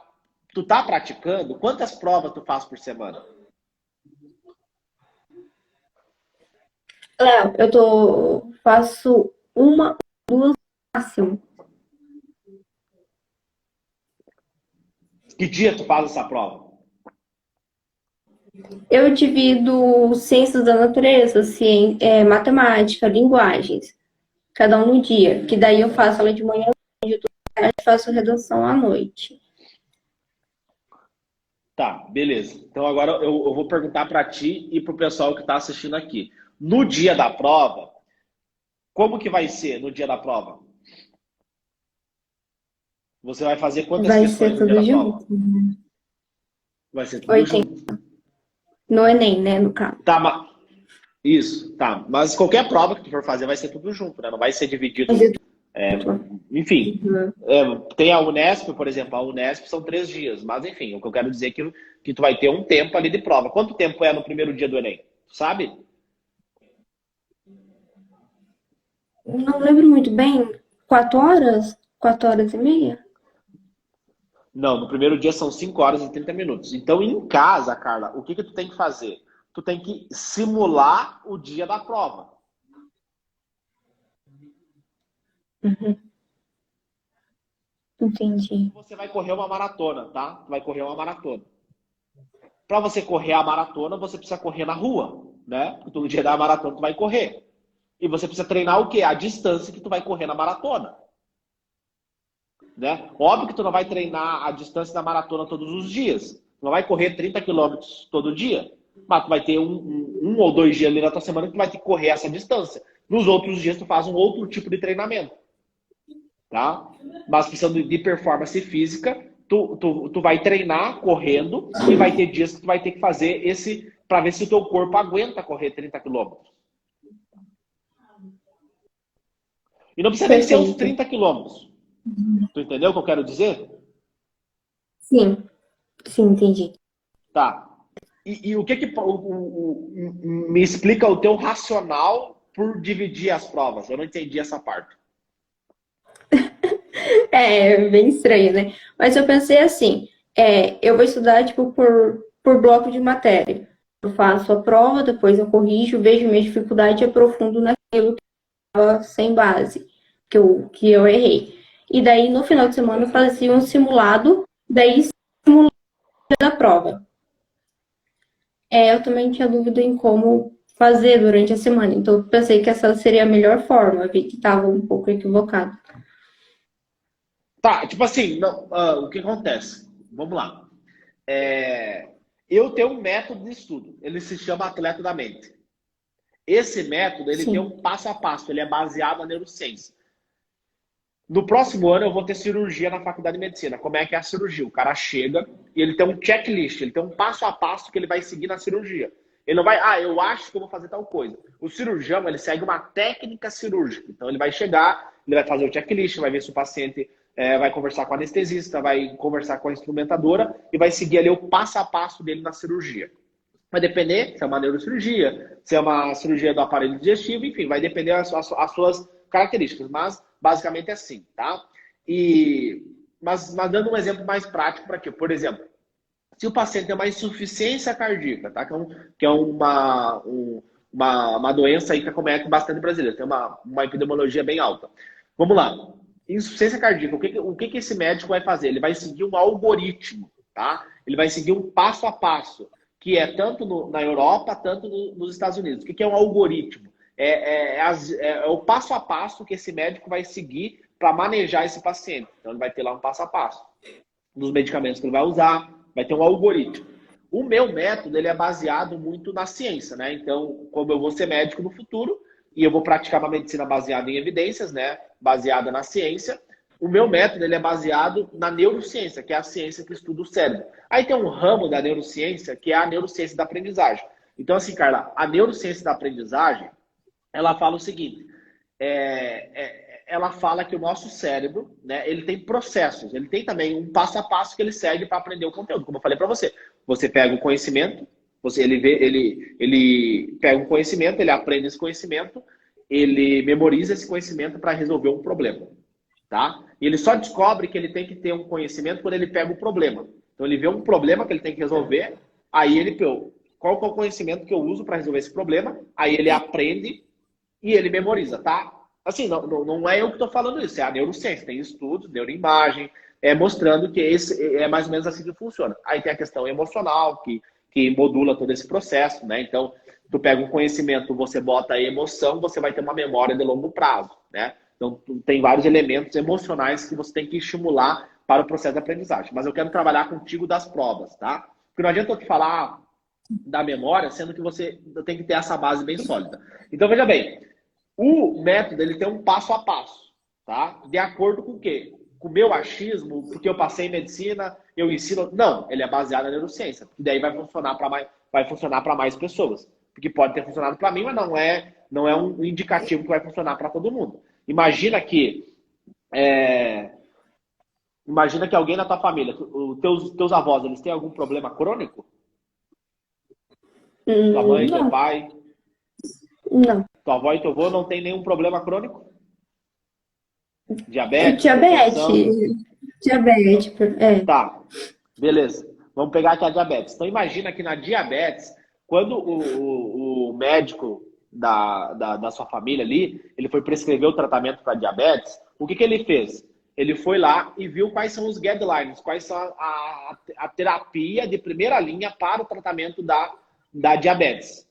tu tá praticando? Quantas provas tu faz por semana? Léo, faço uma, duas máximo. Que dia tu faz essa prova? Eu divido ciências da natureza, matemática, linguagens, cada um no dia. Que daí eu faço ela de manhã, de tarde, faço redação à noite. Tá, beleza. Então agora eu vou perguntar para ti e para o pessoal que está assistindo aqui. No dia da prova, como que vai ser no dia da prova? Você vai fazer quantas Vai ser questões no dia tudo da prova? junto. Vai ser tudo 80. junto. No Enem, né, no caso. Tá, isso, tá. Mas qualquer prova que tu for fazer vai ser tudo junto, né? Não vai ser dividido. Enfim, tem a Unesp, por exemplo. A Unesp são 3 dias. Mas, enfim, o que eu quero dizer é que tu vai ter um tempo ali de prova. Quanto tempo é no primeiro dia do Enem? Tu sabe? Não lembro muito bem. 4 horas? 4 horas e meia? Não, no primeiro dia são 5 horas e 30 minutos. Então, em casa, Carla, o que tu tem que fazer? Tu tem que simular o dia da prova. Uhum. Entendi. Você vai correr uma maratona, tá? Tu vai correr uma maratona. Para você correr a maratona, você precisa correr na rua, né? Porque no dia da maratona tu vai correr. E você precisa treinar o quê? A distância que tu vai correr na maratona. Né? Óbvio que tu não vai treinar a distância da maratona todos os dias. Tu não vai correr 30 quilômetros todo dia. Mas tu vai ter um ou 2 dias ali na tua semana que tu vai ter que correr essa distância. Nos outros dias tu faz um outro tipo de treinamento. Tá? Mas precisando de performance física, tu vai treinar correndo e vai ter dias que tu vai ter que fazer esse para ver se o teu corpo aguenta correr 30 quilômetros. E não precisa nem ser os Perfeito. 30 quilômetros. Tu entendeu o que eu quero dizer? Sim, sim, entendi. Tá. E o que me explica o teu racional por dividir as provas? Eu não entendi essa parte. É bem estranho, né? Mas eu pensei assim, eu vou estudar, tipo, por bloco de matéria. Eu faço a prova, depois eu corrijo, vejo minha dificuldade e aprofundo naquilo que estava sem base, que eu errei. E daí, no final de semana, eu fazia um simulado, daí simulado da prova. Eu também tinha dúvida em como fazer durante a semana, então eu pensei que essa seria a melhor forma, vi que estava um pouco equivocado. Tá, tipo assim, não, o que acontece? Vamos lá. Eu tenho um método de estudo. Ele se chama Atleta da Mente. Esse método, ele tem Sim. um passo a passo. Ele é baseado na neurociência. No próximo ano, eu vou ter cirurgia na faculdade de medicina. Como é que é a cirurgia? O cara chega e ele tem um checklist. Ele tem um passo a passo que ele vai seguir na cirurgia. Ele não vai, eu acho que eu vou fazer tal coisa. O cirurgião, ele segue uma técnica cirúrgica. Então, ele vai chegar, ele vai fazer o checklist, vai ver se o paciente vai conversar com o anestesista, vai conversar com a instrumentadora e vai seguir ali o passo a passo dele na cirurgia. Vai depender se é uma neurocirurgia, se é uma cirurgia do aparelho digestivo, enfim, vai depender das suas características. Mas, basicamente, é assim, tá? Mas dando um exemplo mais prático para quê? Por exemplo, se o paciente tem uma insuficiência cardíaca, tá? Que é uma doença aí que acomete bastante brasileiro, tem uma epidemiologia bem alta. Vamos lá. Insuficiência cardíaca, o que esse médico vai fazer? Ele vai seguir um algoritmo, tá? Ele vai seguir um passo a passo, que é tanto na Europa, tanto nos Estados Unidos. O que é um algoritmo? É o passo a passo que esse médico vai seguir para manejar esse paciente. Então, ele vai ter lá um passo a passo dos medicamentos que ele vai usar, vai ter um algoritmo. O meu método, ele é baseado muito na ciência, né? Então, como eu vou ser médico no futuro e eu vou praticar uma medicina baseada em evidências, né? Baseada na ciência, o meu método, ele é baseado na neurociência, que é a ciência que estuda o cérebro. Aí tem um ramo da neurociência, que é a neurociência da aprendizagem. Então, assim, Carla, a neurociência da aprendizagem, ela fala o seguinte, ela fala que o nosso cérebro, né, ele tem processos, ele tem também um passo a passo que ele segue para aprender o conteúdo. Como eu falei para você, você pega o conhecimento, ele pega um conhecimento, ele aprende esse conhecimento, ele memoriza esse conhecimento para resolver um problema, tá? E ele só descobre que ele tem que ter um conhecimento quando ele pega o problema. Então ele vê um problema que ele tem que resolver, aí ele qual que é o conhecimento que eu uso para resolver esse problema? Aí ele aprende e ele memoriza, tá? Assim, não é eu que estou falando isso, é a neurociência. Tem estudos, neuroimagem, mostrando que esse é mais ou menos assim que funciona. Aí tem a questão emocional, que modula todo esse processo, né? Então, tu pega um conhecimento, você bota a emoção, você vai ter uma memória de longo prazo, né? Então, tem vários elementos emocionais que você tem que estimular para o processo de aprendizagem. Mas eu quero trabalhar contigo das provas, tá? Porque não adianta eu te falar da memória, sendo que você tem que ter essa base bem sólida. Então, veja bem, o método ele tem um passo a passo, tá? De acordo com o quê? Com o meu achismo, porque eu passei em medicina, eu ensino. Não, ele é baseado na neurociência, porque daí vai funcionar para mais pessoas. Porque pode ter funcionado para mim, mas não é um indicativo que vai funcionar para todo mundo. É, imagina que alguém na tua família, os teus avós, eles têm algum problema crônico? Tua mãe, teu Não, pai, não. tua avó e teu avô não tem nenhum problema crônico? Diabetes, hipertensão? Diabetes, diabetes, Tá, beleza. Vamos pegar aqui a diabetes. Então imagina que na diabetes, quando o médico da sua família ali, ele foi prescrever o tratamento para diabetes, o que ele fez? Ele foi lá e viu quais são os guidelines, quais são a terapia de primeira linha para o tratamento da diabetes.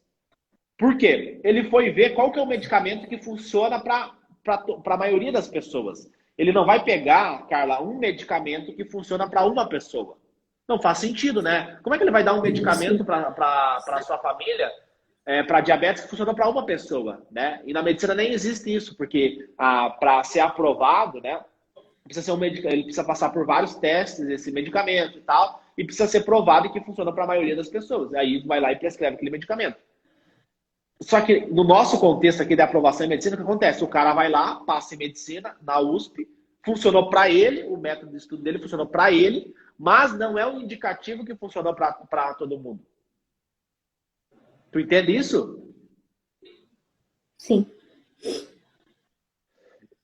Por quê? Ele foi ver qual que é o medicamento que funciona para a maioria das pessoas. Ele não vai pegar, Carla, um medicamento que funciona para uma pessoa. Não faz sentido, né? Como é que ele vai dar um medicamento sim, para a sua família, para diabetes, que funciona para uma pessoa, né? E na medicina nem existe isso, porque para ser aprovado, né, precisa ser ele precisa passar por vários testes, esse medicamento e tal, e precisa ser provado que funciona para a maioria das pessoas. Aí vai lá e prescreve aquele medicamento. Só que no nosso contexto aqui de aprovação em medicina, o que acontece? O cara vai lá, passa em medicina na USP, funcionou para ele, o método de estudo dele funcionou para ele, mas não é um indicativo que funcionou para todo mundo. Tu entende isso? sim.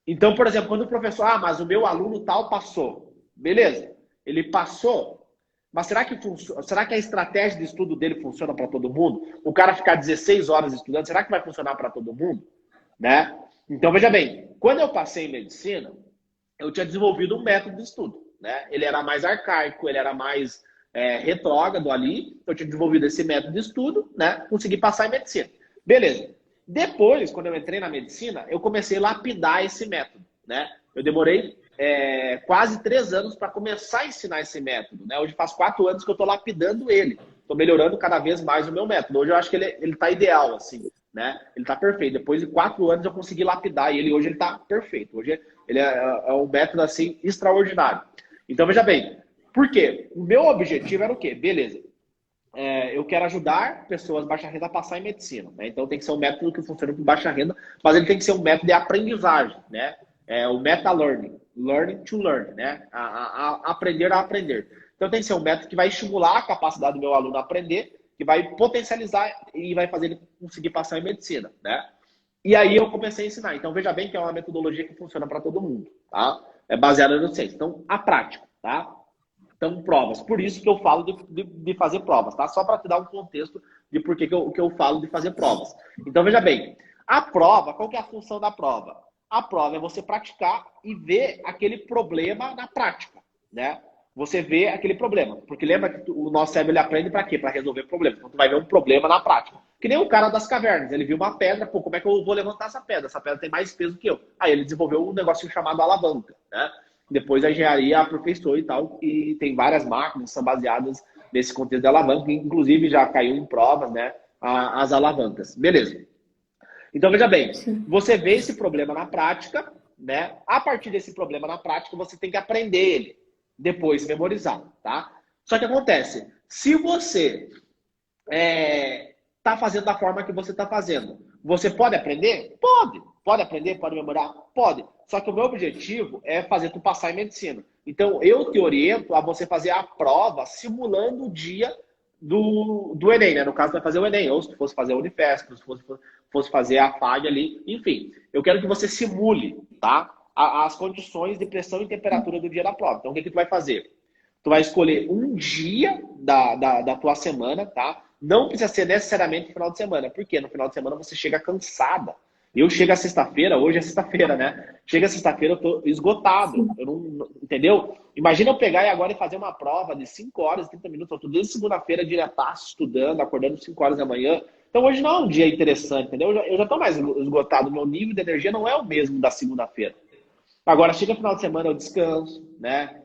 Então, por exemplo, quando o professor, mas o meu aluno tal passou. Beleza, ele passou, mas será que a estratégia de estudo dele funciona para todo mundo? O cara ficar 16 horas estudando, será que vai funcionar para todo mundo? Né? Então, veja bem, quando eu passei em medicina, eu tinha desenvolvido um método de estudo. Né? Ele era mais arcaico, ele era mais retrógrado ali. Eu tinha desenvolvido esse método de estudo, né? Consegui passar em medicina. Beleza. Depois, quando eu entrei na medicina, eu comecei a lapidar esse método. Né? Eu demorei quase 3 anos para começar a ensinar esse método. Né? Hoje faz 4 anos que eu estou lapidando ele. Estou melhorando cada vez mais o meu método. Hoje eu acho que ele está ideal, assim. Né? Ele está perfeito. Depois de 4 anos eu consegui lapidar e hoje ele está perfeito. Hoje ele é um método assim extraordinário. Então veja bem, por quê? O meu objetivo era o quê? Beleza. Eu quero ajudar pessoas de baixa renda a passar em medicina. Né? Então tem que ser um método que funcione com baixa renda, mas ele tem que ser um método de aprendizagem. Né? O meta-learning. Learning to learn. Né? Aprender a aprender. Então tem que ser um método que vai estimular a capacidade do meu aluno a aprender, que vai potencializar e vai fazer ele conseguir passar em medicina. Né? E aí eu comecei a ensinar. Então veja bem que é uma metodologia que funciona para todo mundo. Tá? É baseada no ciência. Então, a prática. Tá? Então, provas. Por isso que eu falo de fazer provas, tá? Só para te dar um contexto de por que eu falo de fazer provas. Então, veja bem. A prova, qual que é a função da prova? A prova é você praticar e ver aquele problema na prática, né? Você vê aquele problema. Porque lembra que o nosso cérebro ele aprende para quê? Para resolver problemas. Então, tu vai ver um problema na prática. Que nem o cara das cavernas. Ele viu uma pedra, pô, como é que eu vou levantar essa pedra? Essa pedra tem mais peso que eu. Aí ele desenvolveu um negócio chamado alavanca, né? Depois a engenharia aperfeiçoou e tal, e tem várias máquinas que são baseadas nesse contexto de alavanca, inclusive já caiu em provas, né, as alavancas. Beleza. Então, veja bem, Sim. você vê esse problema na prática, né? A partir desse problema na prática, você tem que aprender ele, depois memorizar, tá? Só que acontece, se você está fazendo da forma que você está fazendo. Você pode aprender? Pode. Pode aprender? Pode memorar? Pode. Só que o meu objetivo é fazer tu passar em medicina. Então, eu te oriento a você fazer a prova simulando o dia do Enem, né? No caso, vai fazer o Enem. Ou se tu fosse fazer a Unifesp, se fosse fazer a FAG ali. Enfim, eu quero que você simule, tá? As condições de pressão e temperatura do dia da prova. Então, o que tu vai fazer? Tu vai escolher um dia da tua semana, tá? Não precisa ser necessariamente no final de semana. Por quê? No final de semana você chega cansada. Eu chego a sexta-feira, hoje é sexta-feira, né? Chega sexta-feira, eu tô esgotado. Eu entendeu? Imagina eu pegar e agora e fazer uma prova de 5 horas, 30 minutos. Eu tô desde segunda-feira diretaço, estudando, acordando 5 horas da manhã. Então hoje não é um dia interessante, entendeu? Eu já tô mais esgotado. Meu nível de energia não é o mesmo da segunda-feira. Agora, chega final de semana, eu descanso, né?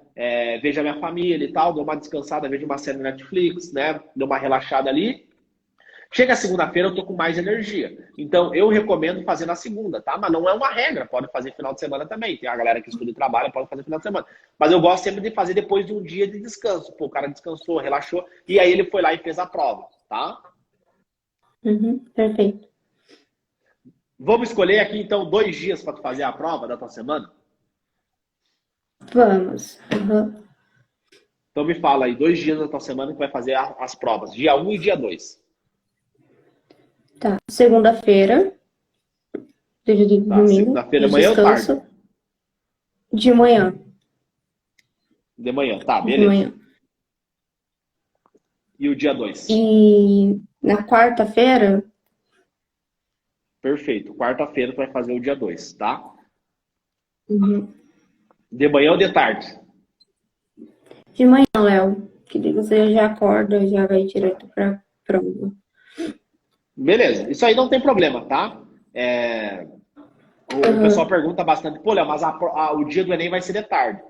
Vejo a minha família e tal, dou uma descansada, vejo uma série no Netflix, né? Dou uma relaxada ali. Chega a segunda-feira, eu tô com mais energia. Então, eu recomendo fazer na segunda, tá? Mas não é uma regra, pode fazer final de semana também. Tem a galera que estuda e trabalha, pode fazer final de semana. Mas eu gosto sempre de fazer depois de um dia de descanso. Pô, o cara descansou, relaxou, e aí ele foi lá e fez a prova, tá? Uhum, perfeito. Vamos escolher aqui, então, 2 dias para fazer a prova da tua semana? Vamos. Uhum. Então me fala aí, 2 dias da tua semana que vai fazer as provas. Dia 1 e dia 2. Tá. Segunda-feira, dia de Tá, domingo, segunda-feira, de manhã ou tarde? descanso, de manhã. De manhã, tá, De beleza. manhã. E o dia 2? E na quarta-feira, Perfeito. Quarta-feira tu vai fazer o dia 2, tá? uhum, De manhã ou de tarde? de manhã, Léo, que daí você já acorda, já vai direto pra prova. Beleza, isso aí não tem problema, tá? O pessoal Uhum, pergunta bastante, pô, Léo, mas o dia do Enem vai ser de tarde.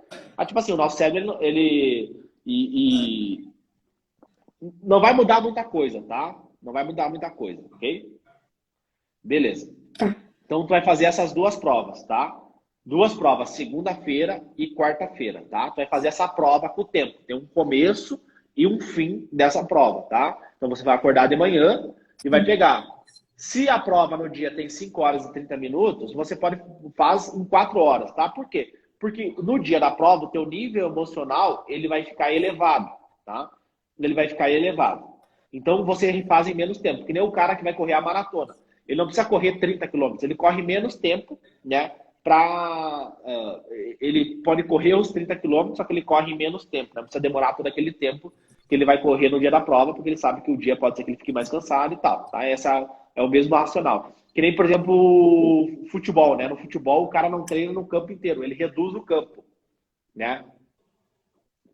Tipo assim, o nosso cérebro, e não vai mudar muita coisa, tá? Não vai mudar muita coisa, ok? Beleza. tá. Então, tu vai fazer essas duas provas, tá? Duas provas, segunda-feira e quarta-feira, tá? Tu vai fazer essa prova com o tempo. Tem um começo e um fim dessa prova, tá? Então, você vai acordar de manhã e vai pegar. Se a prova no dia tem 5 horas e 30 minutos, você pode faz em 4 horas, tá? Por quê? Porque no dia da prova, o teu nível emocional, ele vai ficar elevado, tá? Ele vai ficar elevado. Então, você faz em menos tempo, que nem o cara que vai correr a maratona. Ele não precisa correr 30 quilômetros, ele corre menos tempo, né? Ele pode correr os 30 quilômetros, só que ele corre em menos tempo, né? Não precisa demorar todo aquele tempo que ele vai correr no dia da prova, porque ele sabe que o dia pode ser que ele fique mais cansado e tal, tá? Essa é o mesmo racional. Que nem, por exemplo, futebol, né? No futebol, o cara não treina no campo inteiro, ele reduz o campo, né?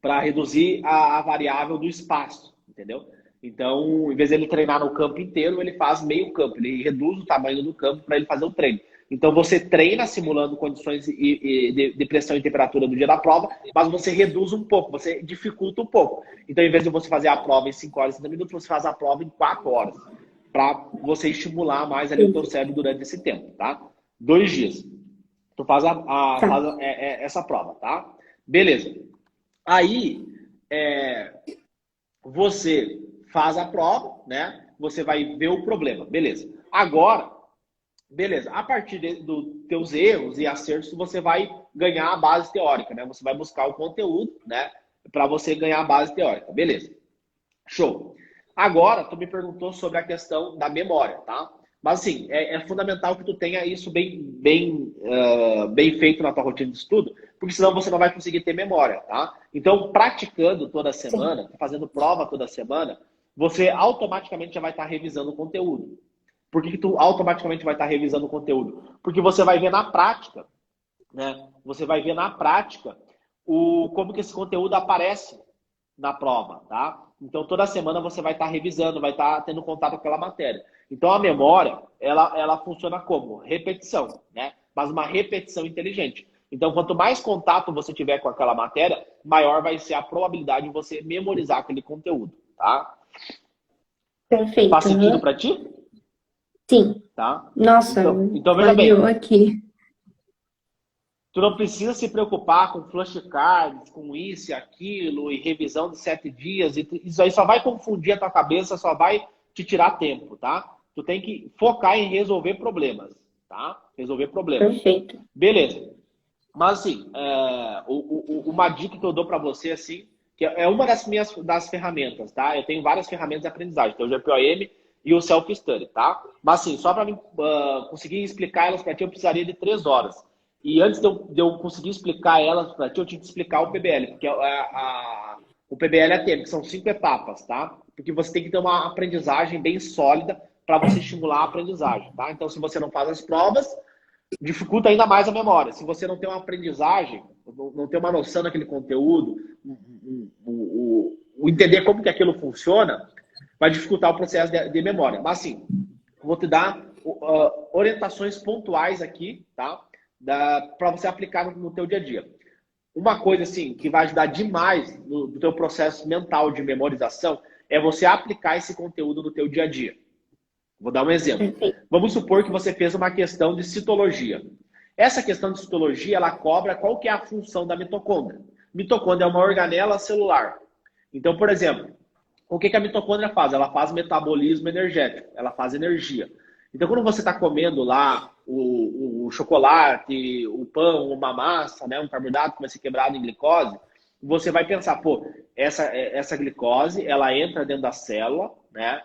Para reduzir a variável do espaço, entendeu? Então, em vez de ele treinar no campo inteiro, ele faz meio campo, ele reduz o tamanho do campo para ele fazer o treino. Então, você treina simulando condições de pressão e temperatura do dia da prova, mas você reduz um pouco, você dificulta um pouco. Então, em vez de você fazer a prova em 5 horas e 30 minutos, você faz a prova em 4 horas, para você estimular mais ali o teu cérebro durante esse tempo, tá? 2 dias. Tu faz, Tá. essa prova, tá? Beleza. Aí, você faz a prova, né? Você vai ver o problema, beleza. Agora, beleza, a partir dos teus erros e acertos, você vai ganhar a base teórica, né? Você vai buscar o conteúdo, né? Para você ganhar a base teórica, beleza. Show. Agora, tu me perguntou sobre a questão da memória, tá? Mas, assim, é fundamental que tu tenha isso bem feito na tua rotina de estudo, porque senão você não vai conseguir ter memória, tá? Então, praticando toda Sim. semana, fazendo prova toda semana, você automaticamente já vai estar revisando o conteúdo. Por que tu automaticamente vai estar revisando o conteúdo? Porque você vai ver na prática, né? Você vai ver na prática como que esse conteúdo aparece na prova, tá? Então toda semana você vai estar revisando, vai estar tendo contato com aquela matéria. Então a memória, ela funciona como repetição, né? Mas uma repetição inteligente. Então quanto mais contato você tiver com aquela matéria, maior vai ser a probabilidade de você memorizar aquele conteúdo, tá? Faz Perfeito. sentido Uhum. para ti? Sim. Tá? Nossa, Então veja clareou bem, aqui. tu não precisa se preocupar com flashcards, com isso e aquilo, e revisão de 7 dias. Isso aí só vai confundir a tua cabeça, só vai te tirar tempo, tá? Tu tem que focar em resolver problemas, tá? Resolver problemas. Perfeito. Beleza. Mas assim, uma dica que eu dou para você, assim, que é uma das ferramentas, tá? Eu tenho várias ferramentas de aprendizagem, tem o GPOM e o Self-Study, tá? Mas assim, só para conseguir explicar elas para ti, eu precisaria de 3 horas. E antes de eu conseguir explicar elas para ti, eu tinha que explicar o PBL, porque o PBL é tempo, que são 5 etapas, tá? Porque você tem que ter uma aprendizagem bem sólida para você estimular a aprendizagem, tá? Então, se você não faz as provas, dificulta ainda mais a memória. Se você não tem uma aprendizagem, não tem uma noção daquele conteúdo, o entender como que aquilo funciona, vai dificultar o processo de memória. Mas, assim, vou te dar orientações pontuais aqui, tá? Para você aplicar no teu dia a dia. Uma coisa, assim, que vai ajudar demais no teu processo mental de memorização é você aplicar esse conteúdo no teu dia a dia. Vou dar um exemplo. Vamos supor que você fez uma questão de citologia. Essa questão de citologia, ela cobra qual que é a função da mitocôndria. Mitocôndria é uma organela celular. Então, por exemplo, o que a mitocôndria faz? Ela faz metabolismo energético, ela faz energia. Então, quando você está comendo lá o chocolate, o pão, uma massa, né, um carboidrato que vai ser quebrado em glicose, você vai pensar, pô, essa glicose, ela entra dentro da célula, né?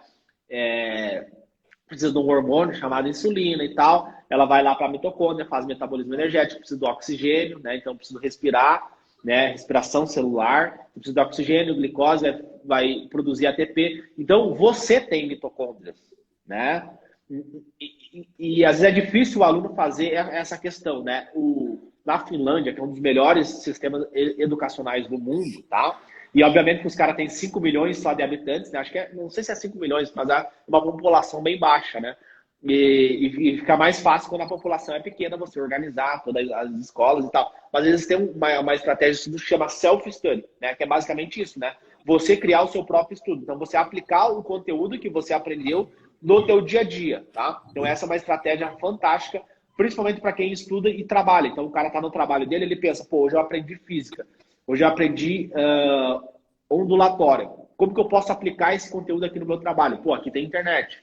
Precisa de um hormônio chamado insulina e tal, ela vai lá para a mitocôndria, faz metabolismo energético, precisa do oxigênio, né? Então precisa respirar, né? Respiração celular, precisa do oxigênio, glicose vai produzir ATP. Então você tem mitocôndrias, né? E às vezes é difícil o aluno fazer essa questão, né? Na Finlândia, que é um dos melhores sistemas educacionais do mundo, tá? E obviamente que os caras têm 5 milhões só de habitantes, né? Acho que não sei se é 5 milhões, mas é uma população bem baixa, né? E fica mais fácil quando a população é pequena você organizar todas as escolas e tal. Mas eles têm uma estratégia que se chama self-study, né? Que é basicamente isso, né? Você criar o seu próprio estudo. Então, você aplicar o conteúdo que você aprendeu no teu dia a dia, tá? Então, essa é uma estratégia fantástica, principalmente para quem estuda e trabalha. Então, o cara está no trabalho dele, ele pensa, pô, hoje eu aprendi física. Hoje eu aprendi ondulatória. Como que eu posso aplicar esse conteúdo aqui no meu trabalho? Pô, aqui tem internet.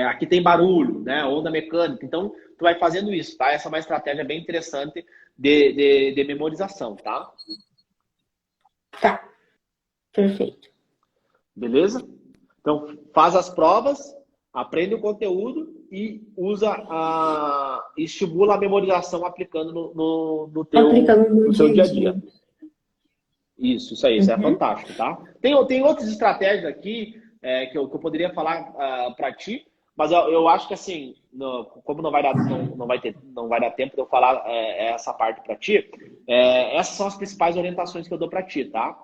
Aqui tem barulho, né? Onda mecânica. Então, tu vai fazendo isso, tá? Essa é uma estratégia bem interessante de memorização, tá? Tá. Perfeito. Beleza? Então, faz as provas, aprende o conteúdo e estimula a memorização aplicando no teu dia a dia. Isso aí, isso é fantástico, tá? Tem outras estratégias aqui que eu poderia falar para ti, mas eu acho que assim, como não vai dar tempo de eu falar essa parte para ti, essas são as principais orientações que eu dou para ti, tá?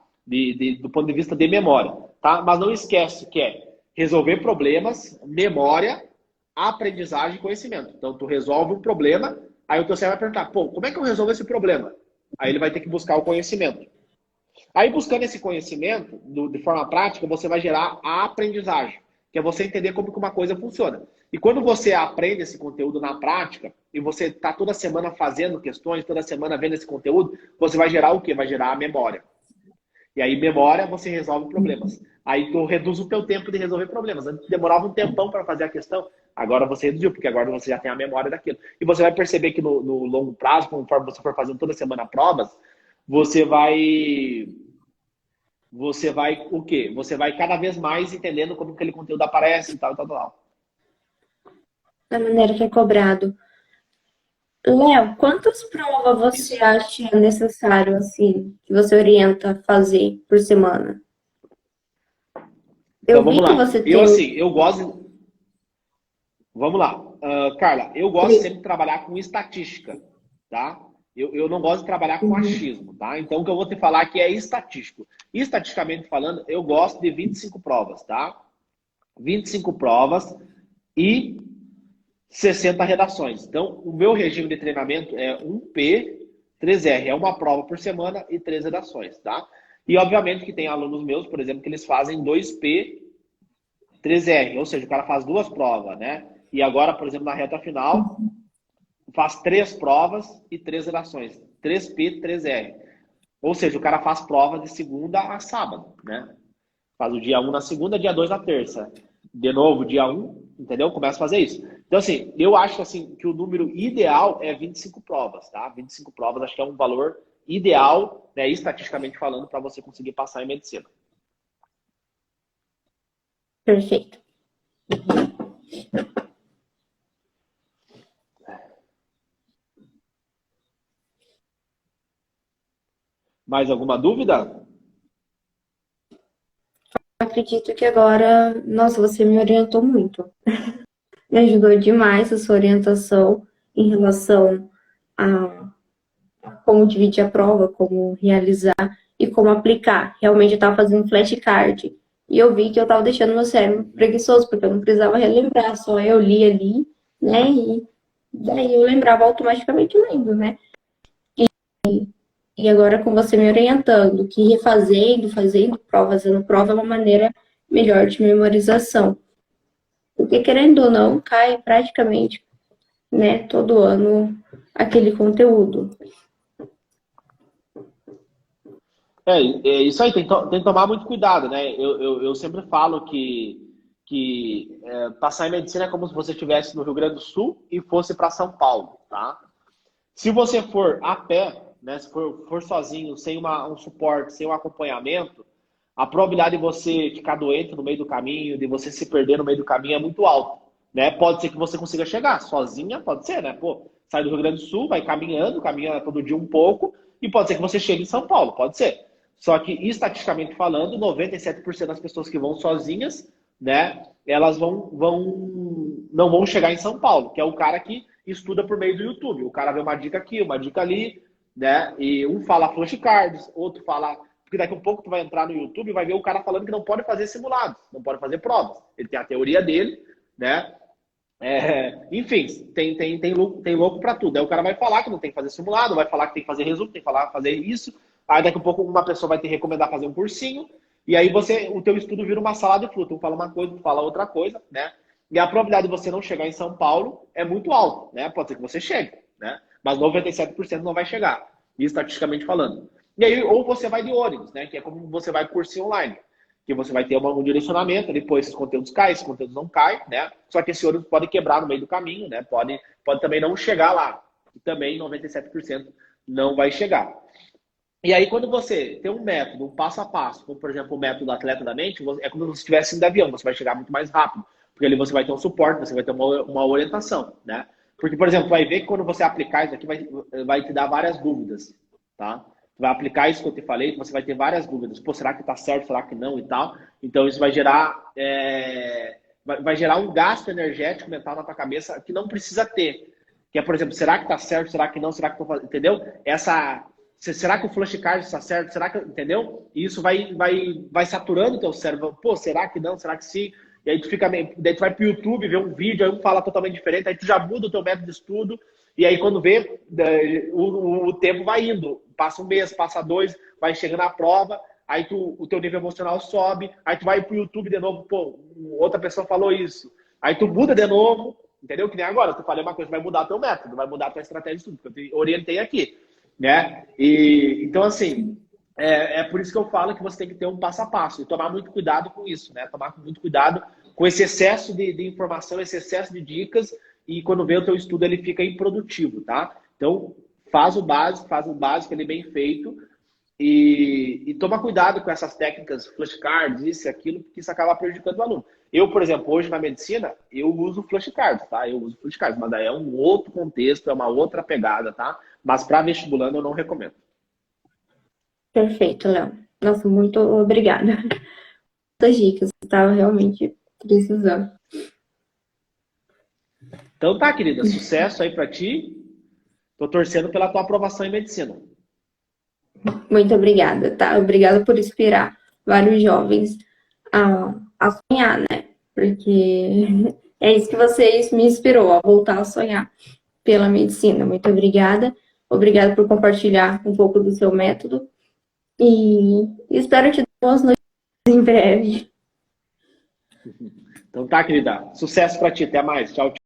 Do ponto de vista de memória, tá? Mas não esquece que é resolver problemas, memória, aprendizagem e conhecimento. Então, tu resolve um problema, aí o teu cérebro vai perguntar, pô, como é que eu resolvo esse problema? Aí ele vai ter que buscar o conhecimento. Aí, buscando esse conhecimento, de forma prática, você vai gerar a aprendizagem, que é você entender como que uma coisa funciona. E quando você aprende esse conteúdo na prática, e você está toda semana fazendo questões, toda semana vendo esse conteúdo, você vai gerar o quê? Vai gerar a memória. E aí, memória, você resolve problemas. Aí, tu reduz o teu tempo de resolver problemas. Antes demorava um tempão para fazer a questão, agora você reduziu, porque agora você já tem a memória daquilo. E você vai perceber que no longo prazo, conforme você for fazendo toda semana provas, você vai o quê? Você vai cada vez mais entendendo como aquele conteúdo aparece e tal. Da maneira que é cobrado. Léo, quantas provas você acha necessário, assim, que você orienta a fazer por semana? Então, vamos lá. Eu gosto... Vamos lá. Carla, eu gosto sempre de trabalhar com estatística, tá? Eu não gosto de trabalhar com achismo, tá? Então, o que eu vou te falar aqui é estatístico. Estatisticamente falando, eu gosto de 25 provas, tá? 25 provas e 60 redações. Então, o meu regime de treinamento é 1P, 3R. É uma prova por semana e 3 redações, tá? E, obviamente, que tem alunos meus, por exemplo, que eles fazem 2P, 3R. Ou seja, o cara faz 2 provas, né? E agora, por exemplo, na reta final... faz 3 provas e 3 redações. 3P, 3R. Ou seja, o cara faz prova de segunda a sábado, né? Faz o dia 1 na segunda, dia 2 na terça. De novo, dia 1, entendeu? Começa a fazer isso. Então, assim, eu acho assim, que o número ideal é 25 provas, tá? 25 provas acho que é um valor ideal, né, estatisticamente falando, para você conseguir passar em medicina. Perfeito. Mais alguma dúvida? acredito que agora, nossa, você me orientou muito. Me ajudou demais a sua orientação em relação a como dividir a prova, como realizar e como aplicar. Realmente eu estava fazendo flashcard e eu vi que eu estava deixando meu cérebro preguiçoso, porque eu não precisava relembrar, só eu li ali, né? E daí eu lembrava automaticamente lendo, né? E agora com você me orientando, que refazendo, fazendo prova é uma maneira melhor de memorização. Porque querendo ou não, cai praticamente, né, todo ano aquele conteúdo. É isso aí, tem que tomar muito cuidado, né? Eu sempre falo que passar em medicina é como se você estivesse no Rio Grande do Sul e fosse para São Paulo, tá? Se você for a pé, né, se for sozinho, sem um suporte, sem um acompanhamento, a probabilidade de você ficar doente no meio do caminho, de você se perder no meio do caminho é muito alta, né? Pode ser que você consiga chegar sozinha, pode ser, né? Pô, sai do Rio Grande do Sul, vai caminhando, caminha todo dia um pouco, e pode ser que você chegue em São Paulo, pode ser. Só que, estatisticamente falando, 97% das pessoas que vão sozinhas, né, elas não vão chegar em São Paulo, que é o cara que estuda por meio do YouTube. O cara vê uma dica aqui, uma dica ali, né? E um fala flashcards, outro fala... Porque daqui a pouco tu vai entrar no YouTube e vai ver o cara falando que não pode fazer simulados, não pode fazer provas. Ele tem a teoria dele, né? Enfim, tem louco para tudo. Aí o cara vai falar que não tem que fazer simulado, vai falar que tem que fazer resumo, tem que fazer isso. Aí daqui a pouco uma pessoa vai te recomendar fazer um cursinho. E aí o teu estudo vira uma salada de fruta. Um fala uma coisa, outro fala outra coisa, né? E a probabilidade de você não chegar em São Paulo é muito alta, né? Pode ser que você chegue, né? Mas 97% não vai chegar, estatisticamente falando. E aí, ou você vai de ônibus, né? Que é como você vai por cursinho online. Que você vai ter um direcionamento, depois esses conteúdos caem, esses conteúdos não caem, né? Só que esse ônibus pode quebrar no meio do caminho, né? Pode também não chegar lá. E também 97% não vai chegar. E aí, quando você tem um método, um passo a passo, como por exemplo o método Atleta da Mente, é como se você estivesse indo de avião, você vai chegar muito mais rápido. Porque ali você vai ter um suporte, você vai ter uma orientação, né? Porque, por exemplo, vai ver que quando você aplicar isso aqui, vai te dar várias dúvidas, tá? Vai aplicar isso que eu te falei, você vai ter várias dúvidas. Pô, será que tá certo, será que não e tal? Então, isso vai gerar um gasto energético mental na tua cabeça que não precisa ter. Que é, por exemplo, será que tá certo, será que não, será que tô fazendo... Entendeu? Será que o flashcard está certo? Será que... Entendeu? E isso vai saturando o teu cérebro. Pô, será que não? Será que sim? E aí tu fica daí tu vai pro YouTube, vê um vídeo, aí um fala totalmente diferente, aí tu já muda o teu método de estudo, e aí quando vê, o tempo vai indo. Passa um mês, passa dois, vai chegando na prova, aí o teu nível emocional sobe, aí tu vai pro YouTube de novo, pô, outra pessoa falou isso. Aí tu muda de novo, entendeu? Que nem agora, tu falei uma coisa, vai mudar teu método, vai mudar tua estratégia de estudo, que eu te orientei aqui, né? E então, assim, é por isso que eu falo que você tem que ter um passo a passo e tomar muito cuidado com isso, né? Tomar muito cuidado com esse excesso de informação, esse excesso de dicas, e quando vê o teu estudo ele fica improdutivo, tá? Então, faz o básico ele bem feito e toma cuidado com essas técnicas, flashcards, isso e aquilo, porque isso acaba prejudicando o aluno. Eu, por exemplo, hoje na medicina, eu uso flashcards, tá? Eu uso flashcards, mas daí é um outro contexto, é uma outra pegada, tá? Mas para vestibulando eu não recomendo. Perfeito, Léo. Nossa, muito obrigada. Muitas dicas, estava realmente precisando. Então tá, querida, sucesso aí para ti. Tô torcendo pela tua aprovação em medicina. Muito obrigada, tá? Obrigada por inspirar vários jovens a sonhar, né? Porque é isso que vocês me inspirou, a voltar a sonhar pela medicina. Muito obrigada. Obrigada por compartilhar um pouco do seu método. E espero te dar boas notícias em breve. Então tá, querida. Sucesso para ti. Até mais. Tchau, tchau.